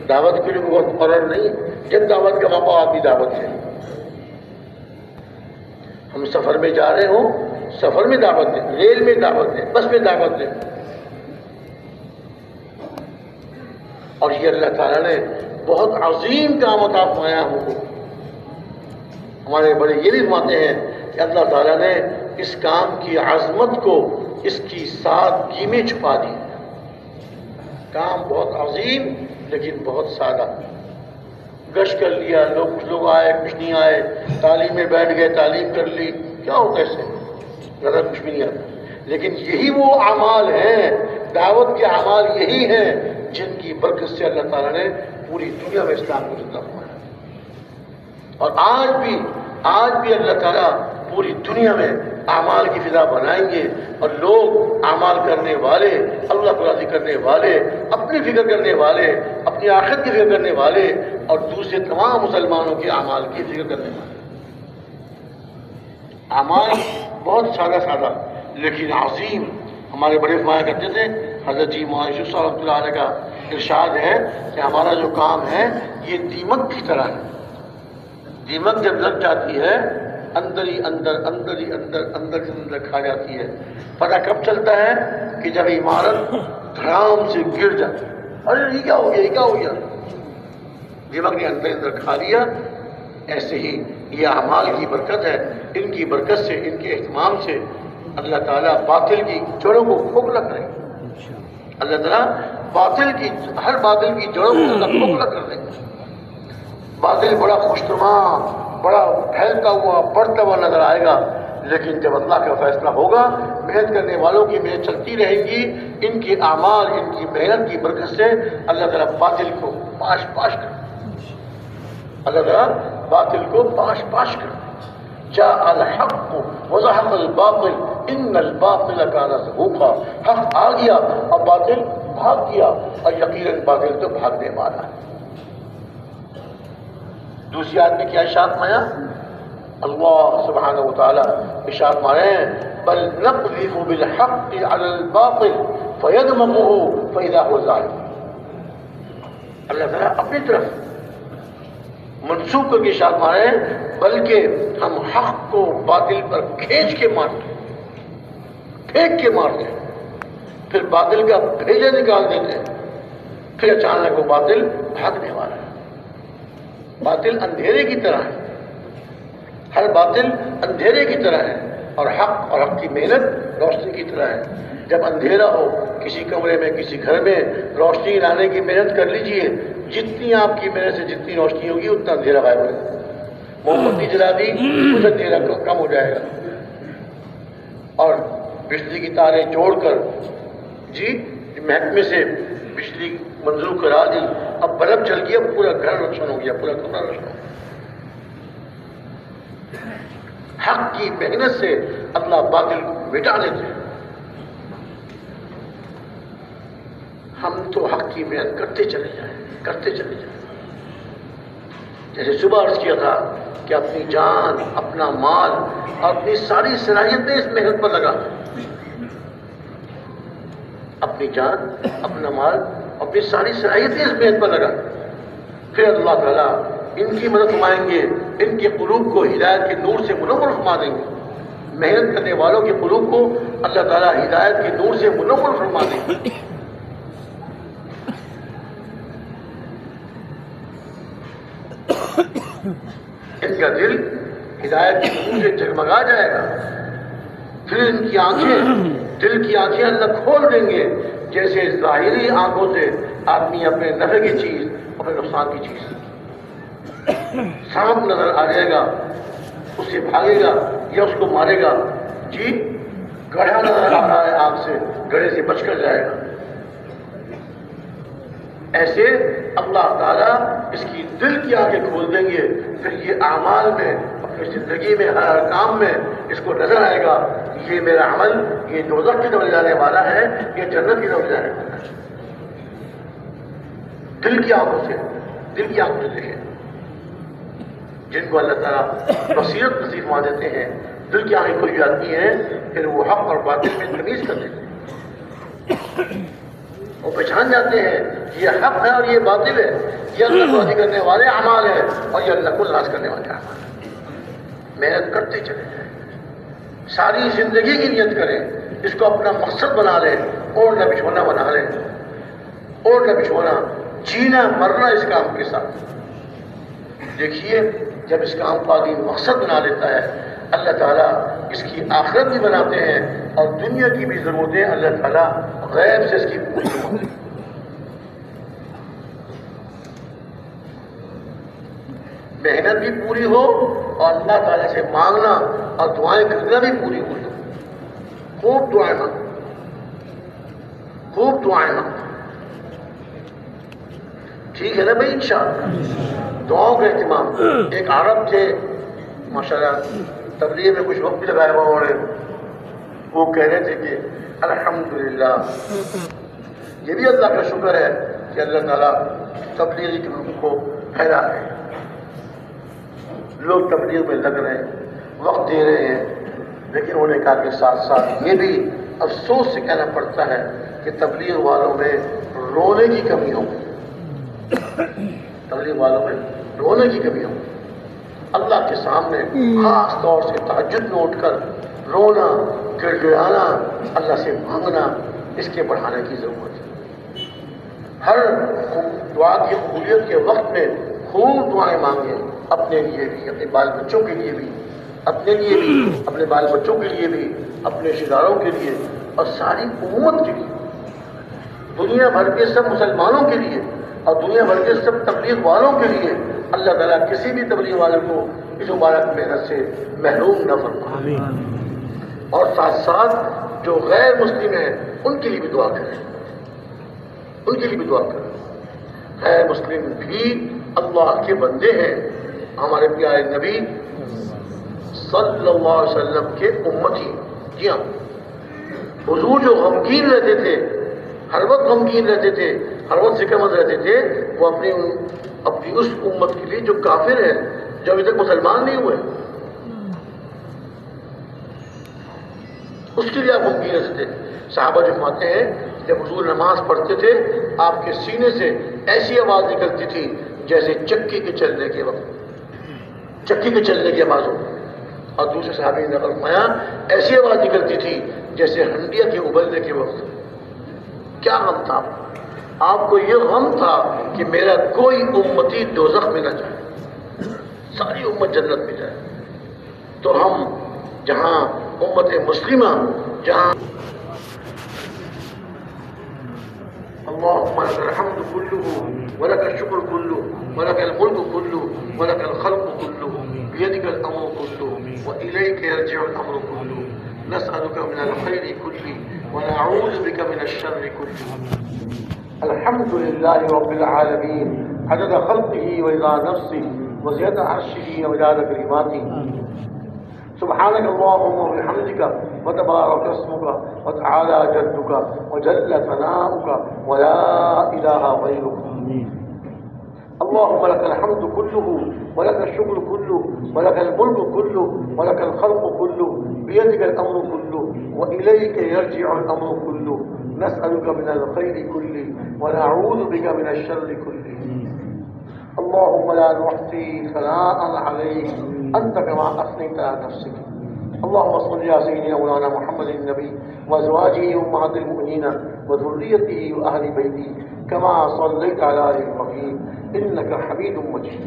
دعوت کے لیے کوئی مقرر نہیں، جب دعوت کا موقع آپ بھی دعوت دیں. ہم سفر میں جا رہے ہوں، سفر میں دعوت دیں، ریل میں دعوت دیں، بس میں دعوت دیں. اور یہ اللہ تعالیٰ نے بہت عظیم کام عطا فرمایا ہم کو. ہمارے بڑے یہ بھی فرماتے ہیں کہ اللہ تعالیٰ نے اس کام کی عظمت کو اس کی سادگی میں چھپا دی. کام بہت عظیم لیکن بہت سادہ. گشت کر لیا، کچھ لوگ آئے، کچھ نہیں آئے، تعلیم میں بیٹھ گئے، تعلیم کر لی، کیا ہوتا ہے اس سے؟ زیادہ کچھ بھی نہیں آتا. لیکن یہی وہ اعمال ہیں، دعوت کے اعمال یہی ہیں جن کی برکت سے اللہ تعالیٰ نے پوری دنیا میں اسلام کو زندہ فرمایا. اور آج بھی اللہ تعالیٰ پوری دنیا میں اعمال کی فضا بنائیں گے، اور لوگ اعمال کرنے والے، اللہ کو راضی کرنے والے، اپنی فکر کرنے والے، اپنی آخرت کی فکر کرنے والے، اور دوسرے تمام مسلمانوں کے اعمال کی فکر کرنے والے. اعمال بہت سادہ لیکن عظیم. ہمارے بڑے فرمایا کرتے تھے، حضرت جی مولانا یوسف صاحب رحمۃ اللہ علیہ کا ارشاد ہے کہ ہمارا جو کام ہے یہ دیمک کی طرح ہے. دیمک جب لگ جاتی ہے اندر ہی اندر اندر سے اندر کھا جاتی ہے. پتہ کب چلتا ہے کہ جب عمارت دھڑام سے گر جاتی ہے. ارے یہ کیا ہو گیا دماغ نے اندر کھا لیا. ایسے ہی یہ اعمال کی برکت ہے. ان کی برکت سے، ان کے اہتمام سے اللہ تعالیٰ باطل کی جڑوں کو کھوکھلا کرے. اللہ تعالیٰ ہر باطل کی جڑوں کو اللہ کھوکھلا کر دے. باطل بڑا خوشنما، بڑا پھیلتا ہوا، بڑھتا ہوا نظر آئے گا، لیکن جب اللہ کا فیصلہ ہوگا، محنت کرنے والوں کی محنت چلتی رہے گی، ان کے اعمال، ان کی محنت کی برکت سے اللہ تعالیٰ باطل کو پاش کر، اللہ تعالیٰ باطل کو پاش کر. جاء الحق وزهق الباطل ان الباطل كان زهوقا. حق آ گیا اور باطل بھاگ گیا، اور یقیناً باطل تو بھاگنے والا ہے. دوسری آیت میں کیا ارشاد مایا؟ اللہ سبحانہ وتعالی ارشاد مارے ہیں بل نقذف بالحق على الباطل فيدمغه فاذا هو زاهق. اللہ تعالیٰ اپنی طرف منسوخ کر کے ارشاد مارے ہیں بلکہ ہم حق کو باطل پر کھینچ کے مارتے ہیں، پھینک کے مارتے ہیں، پھر باطل کا بھیجا نکال دیتے ہیں، پھر اچانک وہ باطل بھاگنے والا ہے. باطل اندھیرے کی طرح ہے، ہر باطل اندھیرے کی طرح ہے، اور حق کی محنت روشنی کی طرح ہے. جب اندھیرا ہو کسی کمرے میں، کسی گھر میں، روشنی لانے کی محنت کر لیجئے. جتنی آپ کی محنت سے جتنی روشنی ہوگی اتنا اندھیرا غائب ہو جائے گا. موم بتی جلا دی کچھ اندھیرا کم ہو جائے گا. اور بجلی کی تاریں جوڑ کر محکمے سے بجلی منظور کرا دی، اب بلب چل گیا، پورا گھر روشن ہو گیا، پورا کمرہ روشن ہو گیا. حق کی محنت سے اللہ باطل کو مٹا دیتے ہیں. ہم تو حق کی محنت کرتے چلے جائیں. جیسے صبح عرض کیا تھا کہ اپنی جان، اپنا مال اور اپنی ساری صلاحیتیں اس محنت پر لگا. اپنی جان، اپنا مال، اپنی ساری صلاحیتیں اس محنت پر لگا. پھر اللہ تعالیٰ ان کی مدد فرمائیں گے، ان کے قلوب کو ہدایت کے نور سے منور فرما دیں گے. محنت کرنے والوں کے قلوب کو اللہ تعالیٰ ہدایت کے نور سے منور فرما دیں گے. ان کا دل ہدایت کے نور سے جگمگا جائے گا. پھر ان کی آنکھیں، دل کی آنکھیں اللہ کھول دیں گے. جیسے ظاہری آنکھوں سے آدمی اپنے نفع کی چیز، اپنے نقصان کی چیز سانپ نظر آ جائے گا، اس سے بھاگے گا یا اس کو مارے گا. گڑھا نظر آ رہا ہے آنکھ سے، گڑھے سے بچ کر جائے گا. ایسے اللہ تعالیٰ اس کی دل کی آنکھیں کھول دیں گے. پھر یہ اعمال میں، اپنی زندگی میں، ہر کام میں اس کو نظر آئے گا یہ میرا عمل، یہ دوزخ کی طرف جانے والا ہے، یہ جنت کی طرف جانے والا ہے. دل کی آنکھوں سے دیکھیں. جن کو اللہ تعالیٰ بصیرت نصیب فرما دیتے ہیں، دل کی آنکھیں کھل جاتی ہیں، پھر وہ حق اور باطل میں تمیز کر دیتے ہیں. وہ پہچان جاتے ہیں یہ حق ہے اور یہ باطل ہے، یہ اللہ کو راضی کرنے والے اعمال ہیں اور یہ اللہ کو ناراض کرنے والے اعمال ہیں. محنت کرتے چلے جائیں، ساری زندگی کی نیت کریں، اس کو اپنا مقصد بنا لیں، اوڑھنا بچھونا بنا لیں. اوڑھنا بچھونا، جینا مرنا اس کام کے ساتھ. دیکھیے جب اس کام کو آدمی مقصد بنا لیتا ہے، اللہ تعالیٰ اس کی آخرت بھی بناتے ہیں اور دنیا کی بھی ضرورتیں اللہ تعالیٰ غیب سے اس کی پوری ہوتی ہیں. محنت بھی پوری ہو اور اللہ تعالیٰ سے مانگنا اور دعائیں کرنا بھی پوری ہو. خوب دعائیں مانگو، خوب دعائیں مانگو. ٹھیک ہے نا بھائی؟ انشاءاللہ دعاؤں کا اہتمام. ایک عرب تھے ماشاءاللہ، تبلیغ میں کچھ وقت بھی لگایا ہوا انہوں نے. وہ کہہ رہے تھے کہ الحمدللہ، یہ بھی اللہ کا شکر ہے کہ اللہ تعالیٰ تبلیغی کے لوگوں کو پھیلا رہے ہیں. لوگ تبلیغ میں لگ رہے ہیں، وقت دے رہے ہیں، لیکن انہوں نے کہا کہ ساتھ ساتھ یہ بھی افسوس سے کہنا پڑتا ہے کہ تبلیغ والوں میں رونے کی کمی ہو. تبلیغ والوں میں رونے کی کمی ہو. اللہ کے سامنے خاص طور سے تہجد میں اٹھ کر رونا، گڑ گڑانا، اللہ سے مانگنا، اس کے بڑھانے کی ضرورت ہے۔ ہر دعا کی قبولیت کے وقت میں خوب دعائیں مانگیں، اپنے لیے بھی، اپنے بال بچوں کے لیے بھی، اپنے لیے بھی، اپنے بال بچوں کے لیے بھی، اپنے رشتہ داروں کے لیے اور ساری امت کے لیے، دنیا بھر کے سب مسلمانوں کے لیے اور دنیا بھر کے سب تبلیغ والوں کے لیے اللہ تعالیٰ کسی بھی تبلیغ والے کو اس مبارک محنت سے محروم نہ فرمائے۔ اور ساتھ ساتھ جو غیر مسلم ہیں ان کے لیے بھی دعا کریں، ان کے لیے بھی دعا کریں۔ غیر مسلم بھی اللہ کے بندے ہیں، ہمارے پیارے نبی صلی اللہ علیہ وسلم کے امتی۔ جی ہاں، حضور جو غمگین رہتے تھے، ہر وقت غمگین رہتے تھے، ہر وقت فکر مند رہتے تھے، وہ اپنی اس امت کے لیے جو کافر ہے، جو ابھی تک مسلمان نہیں ہوئے، اس کے لیے آپ غمگین رہتے تھے۔ صحابہ جو فرماتے ہیں جب حضور نماز پڑھتے تھے آپ کے سینے سے ایسی آواز نکلتی تھی جیسے چکی کے چلنے کے وقت، چکی کے چلنے کی آواز ہو، اور دوسرے صحابی نے فرمایا ایسی آواز نکلتی تھی جیسے ہنڈیا کے ابلنے کے وقت۔ کیا غم تھا آپ کو؟ یہ غم تھا کہ میرا کوئی امتی دوزخ میں نہ جائے، ساری امت جنت میں جائے۔ تو ہم جہاں امت مسلمہ، جہاں اللهم لك الحمد كله ولك الشكر كله ولك الملك كله ولك الخلق كله بيدك الامر كله واليك يرجع الامر كله نسالك من الخير كله ونعوذ بك من الشر كله۔ الحمد لله رب العالمين عدد خلقه ورضا نفسه وزيادة عرشه ومداد كلماته، سبحانك اللهم وبحمدك وتبارك اسمك وتعالى جدك وجل ثناؤك ولا إله غيرك۔ اللهم لك الحمد كله ولك الشكر كله ولك الملك كله ولك الخلق كله بيدك الأمر كله وإليك يرجع الأمر كله نسألك من الخير كله ونعوذ بك من الشر كله۔ اللهم لا نحصي ثناء عليك أنت كما أثنيت على نفسك۔ اللهم صل على سيدنا مولانا محمد النبي وأزواجه أمهات المؤمنين وذريته وأهل بيته كما صليت على آل إبراهيم إنك حميد مجيد۔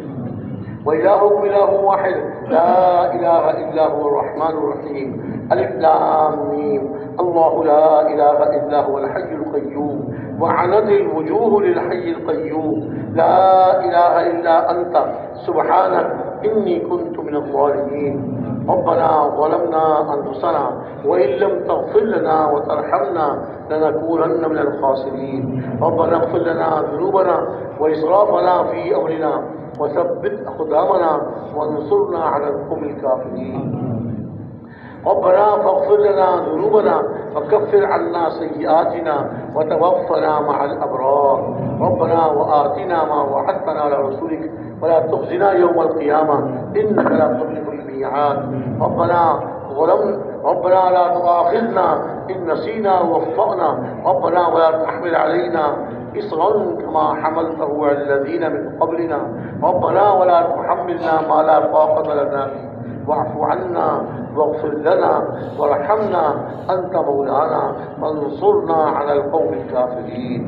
وإلهكم إله واحد لا إله إلا هو الرحمن الرحيم ألف لام ميم الله لا إله إلا هو الحي القيوم وعنت الوجوه للحي القيوم لا إله إلا أنت سبحانك إني كنت من الظالمين۔ ربنا ظلمنا أنفسنا وإن لم تغفر لنا وترحمنا لنكونن من الخاسرين۔ ربنا اغفر لنا ذنوبنا وإسرافنا في أمرنا وثبت أقدامنا وانصرنا على القوم الكافرين۔ ربنا فاغفر لنا ذنوبنا وكفر عنا سيئاتنا وتوفنا مع الأبرار۔ ربنا وآتنا ما وعدتنا على رسولك ولا تخزنا يوم القيامة إنك لا تخلف الميعاد۔ ربنا لا تؤاخذنا إن نسينا وأخطأنا، ربنا ولا تحمل علينا إصرا كما حملته على الذين من قبلنا، ربنا ولا تحملنا ما لا طاقة لنا به، واعف عنا واغفر لنا وارحمنا أنت مولانا فانصرنا على القوم الكافرين۔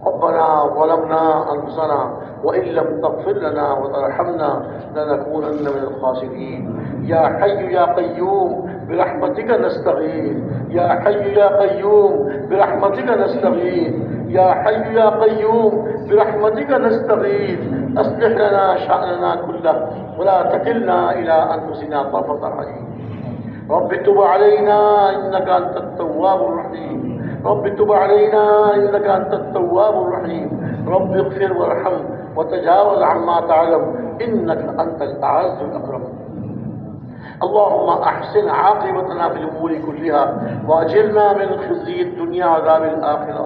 ربنا ظلمنا أنفسنا وإن لم تغفر لنا وترحمنا لنكونن من الخاسرين۔ يا حي يا قيوم برحمتك نستغيث، يا حي يا قيوم برحمتك نستغيث، يا حي يا قيوم برحمتك نستغيث، أصلح لنا شأننا كله ولا تكلنا إلى أنفسنا طرفة عين۔ رب تب علينا إنك أنت التواب الرحيم، رب تب علينا إنك أنت التواب الرحيم، رب اغفر وارحم وتجاوز عما تعلم إنك أنت الأعز الأكرم۔ اللهم أحسن عاقبتنا في الأمور كلها وأجرنا من خزي الدنيا وعذاب الآخرة۔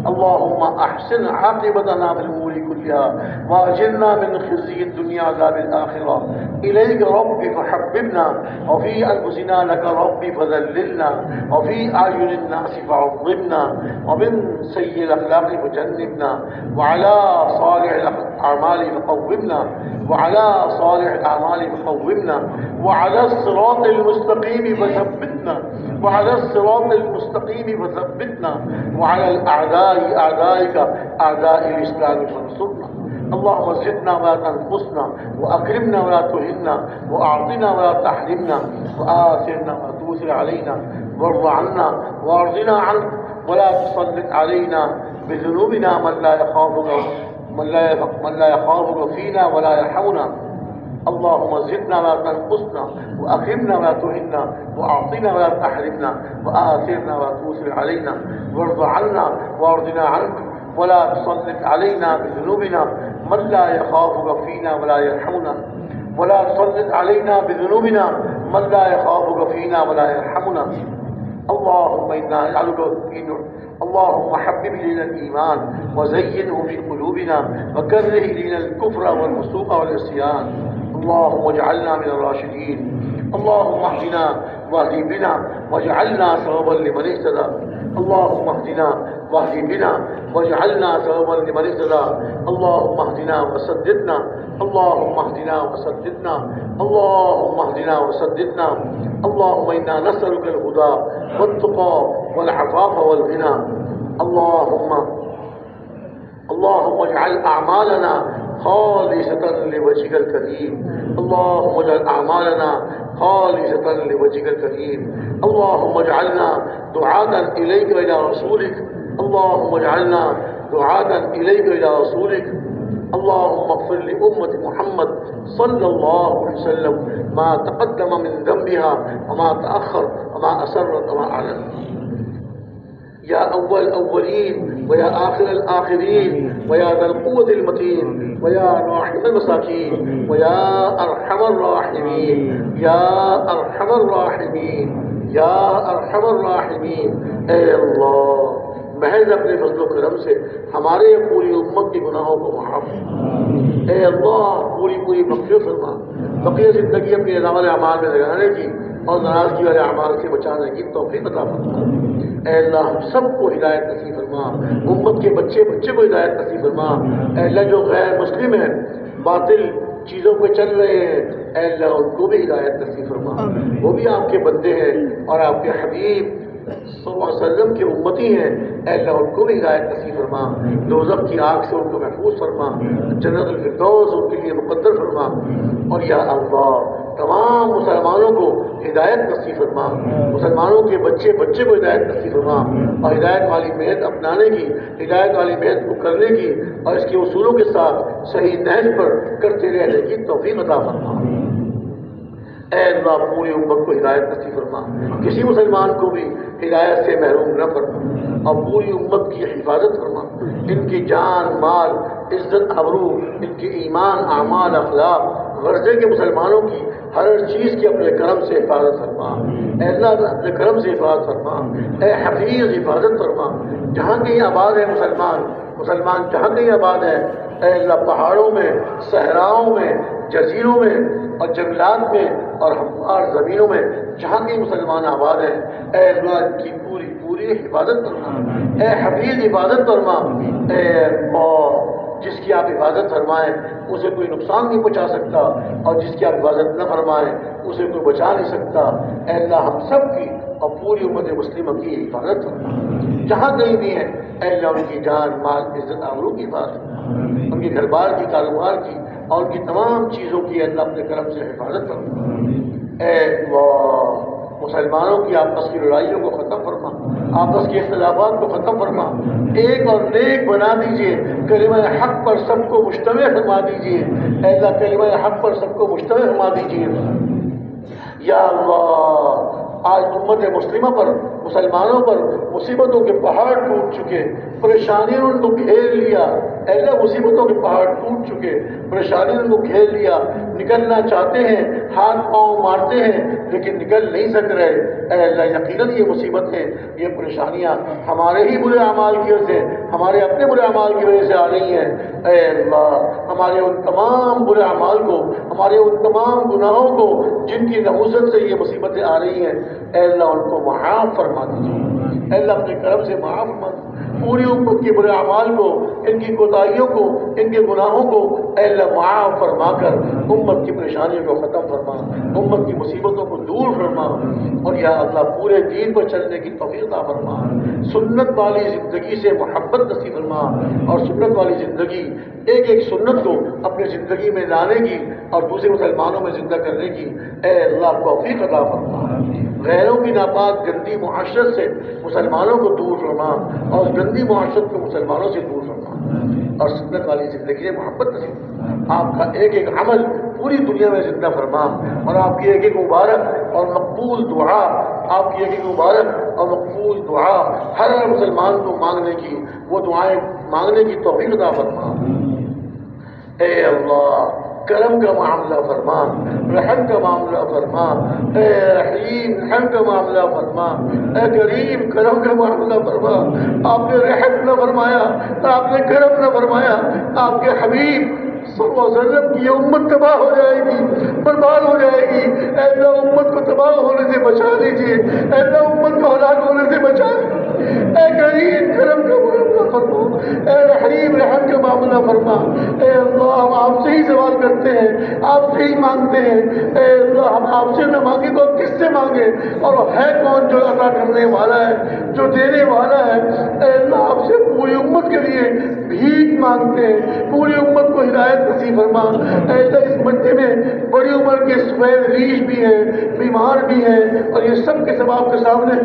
اللهم أحسن عاقبتنا في الأمور كلها كلها وأجرنا من خزي الدنيا عذاب الآخرة. إليك ربي فحببنا وفي أنفسنا لك ربي فذللنا وفي أعين الناس فعظمنا ومن سيء الأخلاق فجنبنا وعلى صالح الأعمال فقومنا وعلى صالح الأعمال فقومنا وعلى الصراط المستقيم فثبتنا وعلى الصراط المستقيم فثبتنا وعلى الأعداء أعدائك أعداء الإسلام فانصرنا. اللهم زدنا ولا تنقصنا وأكرمنا ولا تهنا وأعطنا ولا تحرمنا وآثرنا ولا تؤثر علينا وارض عنا وارضنا عنك ولا تسلط علينا بذنوبنا من لا يخافك فينا ولا يرحمنا. اللهم زدنا ولا تنقصنا وأكرمنا ولا تهنا وأعطنا ولا تحرمنا وآثرنا ولا تؤثر علينا وارض عنا وارضنا عنك ولا تسلط علينا بذنوبنا من لا يخافك فينا ولا يرحمنا ولا تسلط علينا بذنوبنا من لا يخافك فينا ولا يرحمنا. اللهم إنا نسألك اللهم حبب إلينا الإيمان وزينه في قلوبنا وكره إلينا الكفر والفسوق والعصيان. اللهم اجعلنا من الراشدين. اللهم اهدنا واهد بنا واجعلنا سببا لمن اهتدى. اللهم اهدنا واهد بنا واجعلنا سببا لمن اهتدى. اللهم اهدنا وسددنا. اللهم اهدنا وسددنا. اللهم اهدنا وسددنا. اللهم إنا نسألك الهدى والتقى والعفاف والغنى. اللهم اجعل أعمالنا خالصة لوجهك الكريم. اللهم اجعل أعمالنا خالصة لوجهك الكريم. اللهم اجعلنا دعاة إليك وإلى رسولك. اللهم اجعلنا دعاة إليك وإلى رسولك. اللهم اغفر لأمة محمد صلى الله عليه وسلم ما تقدم من ذنبها وما تأخر وما أسرت وما أعلن. يا أول الأولين ويا آخر الآخرين ويا ذا القوة المتين ويا راحم المساكين ويا أرحم الراحمين يا أرحم الراحمين يا أرحم الراحمين. اے اللہ محض اپنے فضل و کرم سے ہمارے پوری امت کے گناہوں کو معاف. اے اللہ پوری مغفرت فرما. بقیہ زندگی اپنی عمل اعمال میں لگانے کی اور ناراضگی والے اعمال سے بچانے کی توفیق عطا فرما. اے اللہ ہم سب کو ہدایت نصیب فرما. امت کے بچے کو ہدایت نصیب فرما. اے اللہ جو غیر مسلم ہیں باطل چیزوں پہ چل رہے ہیں اے اللہ ان کو بھی ہدایت نصیب فرما. وہ بھی آپ کے بندے ہیں اور آپ کے حبیب صلی اللہ علیہ وسلم کے امتی ہیں. اے اللہ ان کو بھی ہدایت نصیب فرما. دوزخ کی آگ سے ان کو محفوظ فرما. جنت الفردوس ان کے لیے مقدر فرما. اور یا اللہ تمام مسلمانوں کو ہدایت نصیب فرما. مسلمانوں کے بچے کو ہدایت نصیب فرما اور ہدایت والی محنت اپنانے کی ہدایت والی محنت کو کرنے کی اور اس کے اصولوں کے ساتھ صحیح نہج پر کرتے رہنے کی توفیق عطا فرما. اے اللہ پوری امت کو ہدایت نصیب فرما. کسی مسلمان کو بھی ہدایت سے محروم نہ فرما اور پوری امت کی حفاظت فرما. ان کی جان مال عزت آبرو ان کے ایمان اعمال اخلاق غرضے کے مسلمانوں کی ہر چیز کی اپنے کرم سے حفاظت فرما. اے اللہ اپنے کرم سے حفاظت فرما. اے حفیظ حفاظت فرما. جہاں کہیں آباد ہے مسلمان جہاں کہیں آباد ہے اے اللہ پہاڑوں میں صحراؤں میں جزیروں میں اور جنگلات میں اور ہموار زمینوں میں جہاں کہیں مسلمان آباد ہیں اے اللہ کی پوری حفاظت فرما. اے حفیظ حفاظت فرما. اے اللہ جس کی آپ حفاظت فرمائیں اسے کوئی نقصان نہیں پہنچا سکتا اور جس کی آپ حفاظت نہ فرمائیں اسے کوئی بچا نہیں سکتا. اے اللہ ہم سب کی اور پوری امت مسلمہ کی حفاظت فرما. جہاں کہیں بھی ہیں اے اللہ ان کی جان مال عزت آبرو کی حفاظت فرما. ان کے گھر بار کی کاروبار کی اور ان کی تمام چیزوں کی اللہ اپنے کرم سے حفاظت فرما. اے اللہ مسلمانوں کی آپس کی لڑائیوں کو ختم فرما. آپس کے اختلافات کو ختم فرما. ایک اور نیک بنا دیجیے. کلمہ حق پر سب کو مجتمع فرما دیجیے. اے اللہ کلمہ حق پر سب کو مجتمع فرما دیجیے. یا اللہ آج امت مسلمہ پر مسلمانوں پر مصیبتوں کے پہاڑ ٹوٹ چکے. پریشانیوں نے ان کو گھیر لیا. اے اللہ مصیبتوں کے پہاڑ ٹوٹ چکے، پریشانیوں کو گھیر لیا، نکلنا چاہتے ہیں، ہاتھ پاؤں مارتے ہیں لیکن نکل نہیں سک رہے۔ اے اللہ یقیناً یہ مصیبتیں، یہ پریشانیاں ہمارے ہی برے اعمال کی وجہ سے، ہمارے اپنے برے اعمال کی وجہ سے آ رہی ہیں۔ اے اللہ ہمارے ان تمام برے اعمال کو، ہمارے ان تمام گناہوں کو جن کی نحوست سے یہ مصیبتیں آ رہی ہیں، اے اللہ ان کو معاف فرما دیجیے۔ اے اللہ اپنے کرم سے معاف فرما دیجیے پوری امت کے برے اعمال کو، ان کی کوتاہیوں کو، ان کے گناہوں کو اے اللہ معاف فرما کر امت کی پریشانیوں کو ختم فرما، امت کی مصیبتوں کو دور فرما، اور یا اللہ پورے دین پر چلنے کی توفیق عطا فرما، سنت والی زندگی سے محبت نصیب فرما، اور سنت والی زندگی ایک ایک سنت کو اپنی زندگی میں لانے کی اور دوسرے مسلمانوں میں زندہ کرنے کی اے اللہ توفیق عطا فرما۔ غیروں کی ناپاک گندی معاشرت سے مسلمانوں کو دور فرما، اور اس گندی معاشرت کو مسلمانوں سے دور فرما، اور سنت والی زندگی سے محبت نصیب فرما۔ آپ کا ایک ایک عمل پوری دنیا میں زندہ فرما، اور آپ کی ایک ایک مبارک اور مقبول دعا، آپ کی ایک ایک مبارک اور مقبول دعا ہر مسلمان کو مانگنے کی، وہ دعائیں مانگنے کی توفیق عطا فرما۔ اے اللہ کرم کا معاملہ فرما، رحم کا معاملہ فرما، اے رحیم رحم کا معاملہ فرما، اے کریم کرم کا معاملہ فرما۔ آپ نے رحم نہ فرمایا، آپ نے کرم نہ فرمایا، آپ کے حبیب صلی اللہ علیہ وسلم کی یہ امت تباہ ہو جائے گی، برباد ہو جائے گی۔ اے اللہ امت کو تباہ ہونے سے بچا لیجیے، اے اللہ امت کو ہلاک ہونے سے بچا لیجیے۔ اے کریم کرم کا معاملہ فرما، اے رحیم رحم کا معاملہ فرما۔ اے اللہ ہم آپ سے ہی سوال کرتے ہیں، آپ سے ہی مانگتے ہیں۔ اے اللہ ہم آپ سے نہ مانگے تو کس سے مانگے؟ اور ہے کون جو عطا کرنے والا ہے، جو دینے والا ہے؟ اے اللہ آپ سے پوری امت کے لیے بھیک مانگتے ہیں، پوری امت کو ہدایت نصیب فرما۔ اے اللہ اس مجمع میں بڑی عمر کے سفید ریش بھی ہیں، بیمار بھی ہیں، اور یہ سب کے سب آپ کے سامنے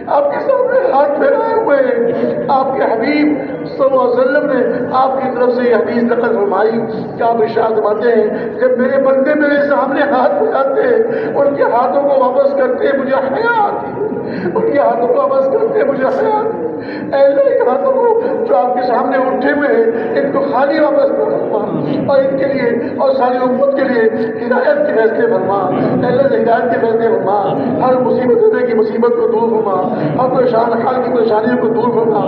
ہاتھ پھیلائے ہوئے ہیں۔ آپ کے حبیب صلی اللہ علیہ وسلم نے آپ کی طرف سے یہ حدیث نقل فرمائی کہ آپ ارشاد فرماتے ہیں جب میرے بندے میرے سامنے ہاتھ پھیلاتے ہیں، ان کے ہاتھوں کو واپس کرتے ہیں مجھے حیا آتی ہے، ان کے ہاتھوں کو واپس کرتے ہیں مجھے حیا آتی ہے۔ اے اللہ ان ہاتھوں کو جو آپ کے سامنے اٹھے ہوئے ہیں ان کو خالی واپس فرما، اور ان کے لیے اور ساری امت کے لیے ہدایت کے فیصلے فرما۔ اے اللہ ہدایت کے فیصلے فرما، ہر مصیبت ہونے کی مصیبت کو دور فرما، ہر پریشان حال کی پریشانیوں کو دور فرما۔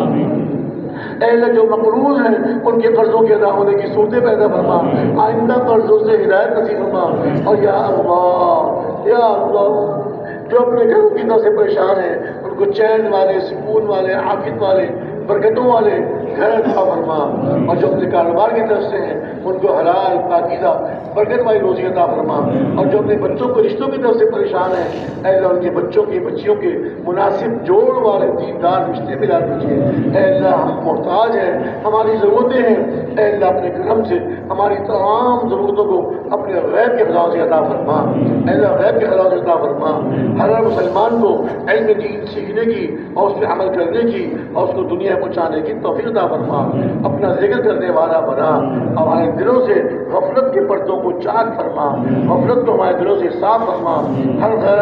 اے اللہ جو مقروض ہیں ان کے قرضوں کے ادا ہونے کی صورتیں پیدا فرما، آئندہ قرضوں سے ہدایت نصیب فرما۔ اور یا اللہ جو اپنے گھروں کی طرف سے پریشان ہیں ان کو چین والے، سکون والے، عافیت والے، برکتوں والے گھر عطا فرما، اور جو اپنے کاروبار کی طرف سے ہیں ان کو حلال پاکیزہ برکت والی روزی عطا فرما، اور جو اپنے بچوں کو رشتوں کی طرف سے پریشان ہیں اے اللہ ان کے بچوں کے بچیوں کے مناسب جوڑ والے دیندار رشتے ملا دیجیے۔ اے اللہ ہم محتاج ہیں، ہماری ضرورتیں ہیں، اے اللہ اپنے کرم سے ہماری تمام ضرورتوں کو اپنے غیب کے خزانوں سے عطا فرما۔ اے اللہ غیب کے خزانوں سے عطا فرما، ہر مسلمان کو علم دین سیکھنے کی اور اس پہ عمل کرنے کی اور اس کو دنیا پہنچانے کی توفیق عطا فرما، اپنا ذکر کرنے والا بنا، ہمارے دلوں سے غفلت کے پردوں کو چاک فرما، غفلت کو ہمارے دلوں سے صاف فرما، ہر خیر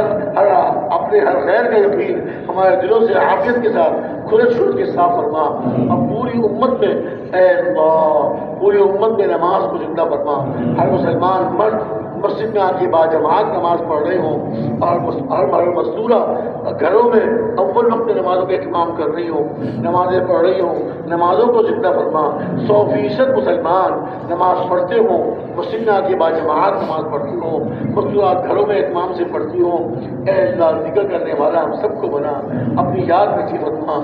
کا یقین ہمارے دلوں سے عافیت کے ساتھ کھلت چھوٹ کے صاف فرما، اور پوری امت میں اے اللہ پوری امت میں نماز کو زندہ فرما، ہر مسلمان مرد مسجد میں آ کے باجماعت نماز پڑھ رہے ہوں، اور ہر مستورہ گھروں میں اول وقت نمازوں کا اہتمام کر رہی ہوں، نمازیں پڑھ رہی ہوں، نمازوں کو زندہ فرما، 100% مسلمان نماز پڑھتے ہوں، مسجد میں آ کے باجماعت نماز پڑھتی ہوں، مستورات گھروں میں اہتمام سے پڑھتی ہوں۔ اے اللہ ذکر کرنے والا ہم سب کو بنا، اپنی یاد نصیب فرما،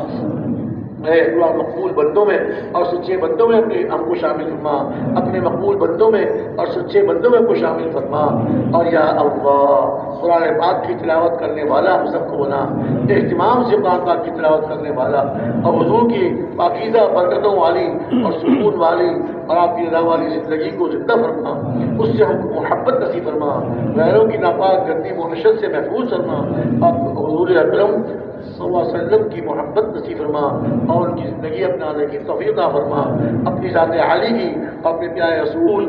اے اللہ مقبول بندوں میں اور سچے بندوں میں اپنے ہم کو شامل فرما، اپنے مقبول بندوں میں اور سچے بندوں میں کو شامل فرما۔ اور یا اللہ قرآن پاک کی تلاوت کرنے والا ہم سب کو بنا، اہتمام سے قرآن پاک کی تلاوت کرنے والا، اور حضور کی پاکیزہ برکتوں والی اور سکون والی اور آپ کی رضا والی زندگی کو زندہ فرما، اس سے ہم کو محبت نصیب فرما، غیروں کی ناپاک گندی معاشرت سے محفوظ فرما، آپ حضور اکرم صلی اللہ علیہ وسلم کی محبت نصیب فرما، اور ان کی زندگی اپنانے کی توفیق عطا فرما، اپنی ذات عالی کی اور اپنے پیارے رسول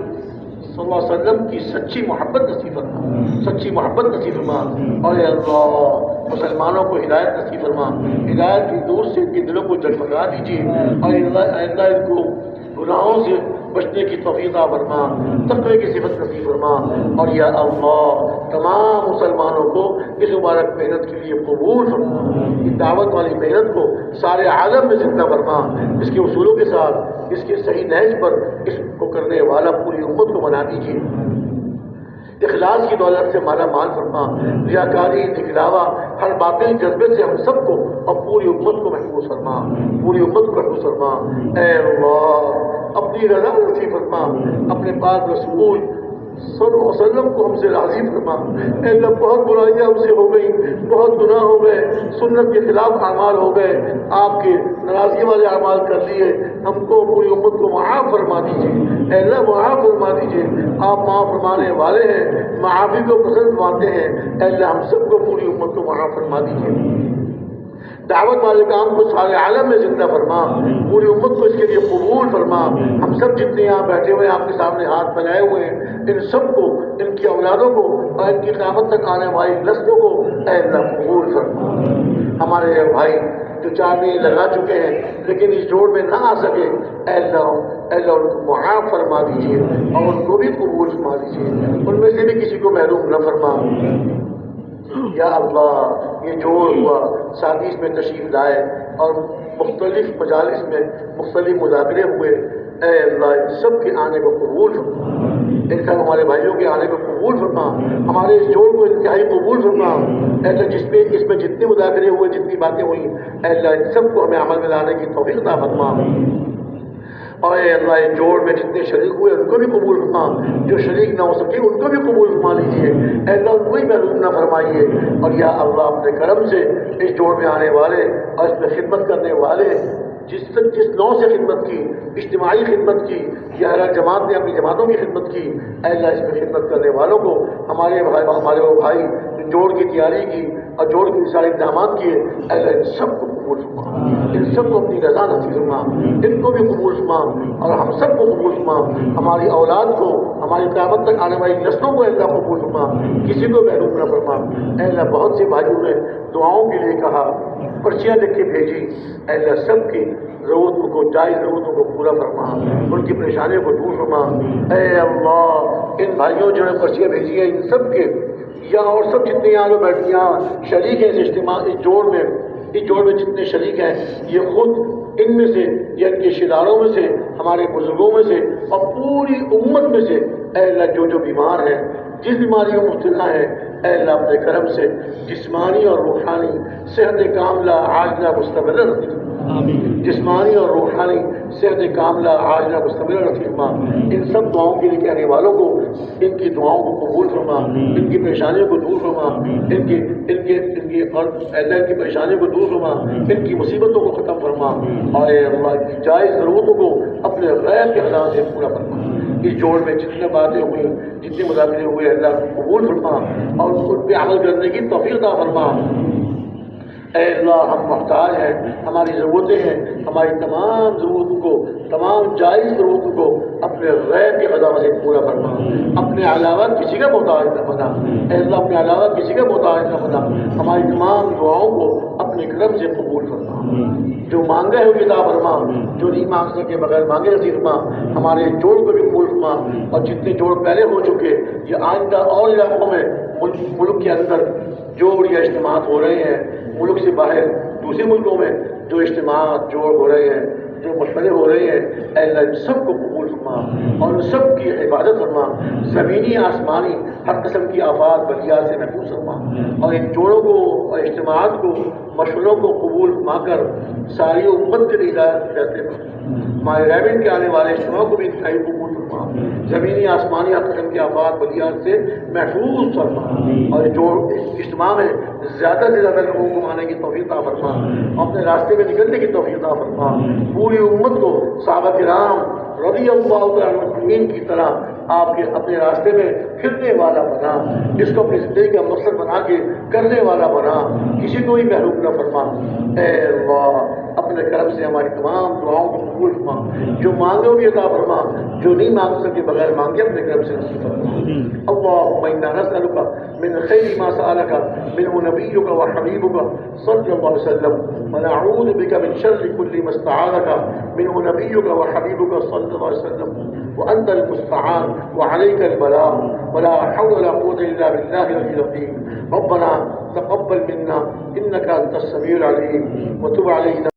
صلی اللہ علیہ وسلم کی سچی محبت نصیب فرما، سچی محبت نصیب فرما، اور اے اللہ مسلمانوں کو ہدایت نصیب فرما، ہدایت کی دور سے ان کے دلوں کو جگمگا دیجیے، اور اللہ ان کو گناہوں سے بچنے کی توفیق عطا فرما، تقوی کی صفت نصیب فرما، اور یا اللہ تمام مسلمانوں کو اس مبارک محنت کے لیے قبول فرما، اس دعوت والی محنت کو سارے عالم میں زندہ فرما، اس کے اصولوں کے ساتھ، اس کے صحیح نہج پر اس کو کرنے والا پوری امت کو بنا دیجیے، اخلاص کی دولت سے مالا مال فرما، ریاکاری دکھلاوا ہر باطل جذبے سے ہم سب کو اور پوری امت کو محفوظ فرما، پوری امت کو محفوظ فرما، اے اللہ اپنی رضا نصیب فرما، اپنے پاک رسول صلی اللہ علیہ وسلم کو ہم سے راضی فرما، اے اللہ بہت برائیاں ہم سے ہو گئی، بہت گناہ ہو گئے، سنت کے خلاف اعمال ہو گئے، آپ کے ناراضگی والے اعمال کر لیے، ہم کو پوری امت کو معاف فرما دیجیے، اے اللہ معاف فرما دیجیے، آپ معاف فرمانے والے ہیں، معافی کو پسند مانتے ہیں، اے اللہ ہم سب کو پوری امت کو معاف فرما دیجیے، دعوت والے کام کو سارے عالم میں زندہ فرما، پوری امت کو اس کے لیے قبول فرما، ہم سب جتنے یہاں بیٹھے ہوئے ہیں آپ کے سامنے ہاتھ پھیلائے ہوئے ہیں، ان سب کو، ان کی اولادوں کو اور ان کی قیامت تک آنے والی نسلوں کو اے اللہ قبول فرما، ہمارے بھائی جو 4 مہینے لگا چکے ہیں لیکن اس جوڑ میں نہ آ سکے، اے اللہ ان کو معاف فرما دیجیے اور ان کو بھی قبول فرما دیجیے، ان میں سے بھی کسی کو محروم نہ فرما، یا اللہ یہ جوڑ ہوا ساتھی اس میں تشریف لائے اور مختلف مجالس میں مختلف مذاکرے ہوئے، اے اللہ ان سب کے آنے کو قبول فرما، ان کا ہمارے بھائیوں کے آنے کو قبول فرما، ہمارے اس جوڑ کو انتہائی قبول فرما، اے اللہ اس میں جتنے مذاکرے ہوئے، جتنی باتیں ہوئیں، اے اللہ ان سب کو ہمیں عمل میں لانے کی توفیق عطا فرما، اور اے اللہ اس جوڑ میں جتنے شریک ہوئے ان کو بھی قبول فرما، جو شریک نہ ہو سکے ان کو بھی قبول فرما لیجیے، اے اللہ ان کو ہی محروم نہ فرمائیے، اور یا اللہ اپنے کرم سے اس جوڑ میں آنے والے اور اس میں خدمت کرنے والے جس نو سے خدمت کی، اجتماعی خدمت کی یا ہر جماعت نے اپنی جماعتوں کی خدمت کی، اے اللہ اس میں خدمت کرنے والوں کو ہمارے وہ بھائی جوڑ کی تیاری کی اور جوڑ کے سارے اقدامات کیے، اے اللہ ان سب کو قبول فرما، ان سب کو اپنی رضا نصیب فرما، ان کو بھی قبول فرما اور ہم سب کو قبول فرما، ہماری اولاد کو، ہماری قیامت تک آنے والی نسلوں کو اے اللہ قبول فرما، کسی کو محروم نہ فرما، اے اللہ بہت سے بھائیوں نے دعاؤں کے لیے کہا، پرچیاں لکھ کے بھیجی، اے اللہ سب کی ضرورتوں کو، جائز ضرورتوں کو پورا فرما، ان کی پریشانیوں کو دور فرما، اے اللہ ان بھائیوں جو نے پرچیاں بھیجی ہیں ان سب کے یا اور سب جتنے یہاں بیٹھ یہاں شریک ہیں اس اجتماع اس جوڑ میں جتنے شریک ہیں، یہ خود ان میں سے یا ان کے رشتہ داروں میں سے، ہمارے بزرگوں میں سے اور پوری امت میں سے، اے اللہ جو بیمار ہیں، جس بیماری میں مبتلا ہے، اے اللہ اپنے کرم سے جسمانی اور روحانی صحت کاملہ عاجلہ مستمرہ نصیب فرما، جسمانی اور روحانی صحت کاملہ عاجلہ مستمرہ نصیب فرما، ان سب دعاؤں کے لیے کہنے والوں کو ان کی دعاؤں کو قبول فرما، ان کی پریشانیوں کو دور فرما، ان کی اور اللہ ان کی پریشانیوں کو دور فرما، ان کی مصیبتوں کو ختم فرما، اور اے اللہ کی جائز ضرورتوں کو اپنے غیر کے خزاں سے پورا فرما، اس جوڑ میں جتنے باتیں ہوئی، جتنے مذاکرے ہوئے، اللہ کو قبول فرما اور ان پہ عمل کرنے کی توفیق عطا فرما، اے اللہ ہم محتاج ہیں، ہماری ضرورتیں ہیں، ہماری تمام ضرورتوں کو، تمام جائز ضرورتوں کو اپنے غیب کے خزانوں سے پورا فرما، اپنے علاوہ کسی کا محتاج نہ بنا، اے اللہ اپنے علاوہ کسی کا محتاج نہ بنا، ہماری تمام دعاؤں کو اپنے کرم سے قبول فرما، جو مانگا ہے وہ عطا فرما، جو نہیں مانگ سکے بغیر مانگے نصیب فرما، ہمارے جوڑ کو بھی قبول فرما، اور جتنے جوڑ پہلے ہو چکے یہ آئندہ اور علاقوں میں ملک کے اندر جوڑ یا اجتماعات ہو رہے ہیں، ملک سے باہر دوسرے ملکوں میں جو اجتماعات جوڑ ہو رہے ہیں، جو مشورے ہو رہے ہیں، اے اللہ ان سب کو قبول فرما اور ان سب کی حفاظت فرما، زمینی آسمانی ہر قسم کی آفات بلیات سے محفوظ فرما، اور ان جوڑوں کو اور اجتماعات کو، مشوروں کو قبول فرما کر ساری امت کے لیے ہدایت فیصلے فرما، ہمارے ریبن کے آنے والے اجتماع کو بھی انتہائی قبول فرما، زمینی آسمانی ہر قسم کی آفات بلیات سے محفوظ فرما، اور جو اجتماع میں زیادہ سے زیادہ لوگوں کو آنے کی توفیق عطا فرما، اپنے راستے میں نکلنے کی توفیق عطا فرما، پوری امت کو صحابہ کرام رضی اللہ تعالی عنہم کی طرح آپ کے اپنے راستے میں پھرنے والا بنا، جس کو اپنی زندگی کا مقصد بنا کے کرنے والا بنا، کسی کو بھی محروم نہ فرما۔ اے اللہ اپنے کرم سے ہماری تمام دعاؤں کو قبول فرما، جو مانگے وہ بھی عطا فرما، جو نہیں مانگ سکے بغیر مانگے اپنے کرم سے نصیب فرما۔ اللهم انا نسألك من خير ما سألك منه نبيك وحبيبك صلى الله عليه وسلم، ونعوذ بك من شر كل ما استعاذك منه نبيك وحبيبك صلى الله عليه وسلم، وأنت المستعان وعليك البلاغ، ولا حول ولا قوة إلا بالله العلي العظيم۔ ربنا تقبل منا إنك أنت السميع العليم، وتب علينا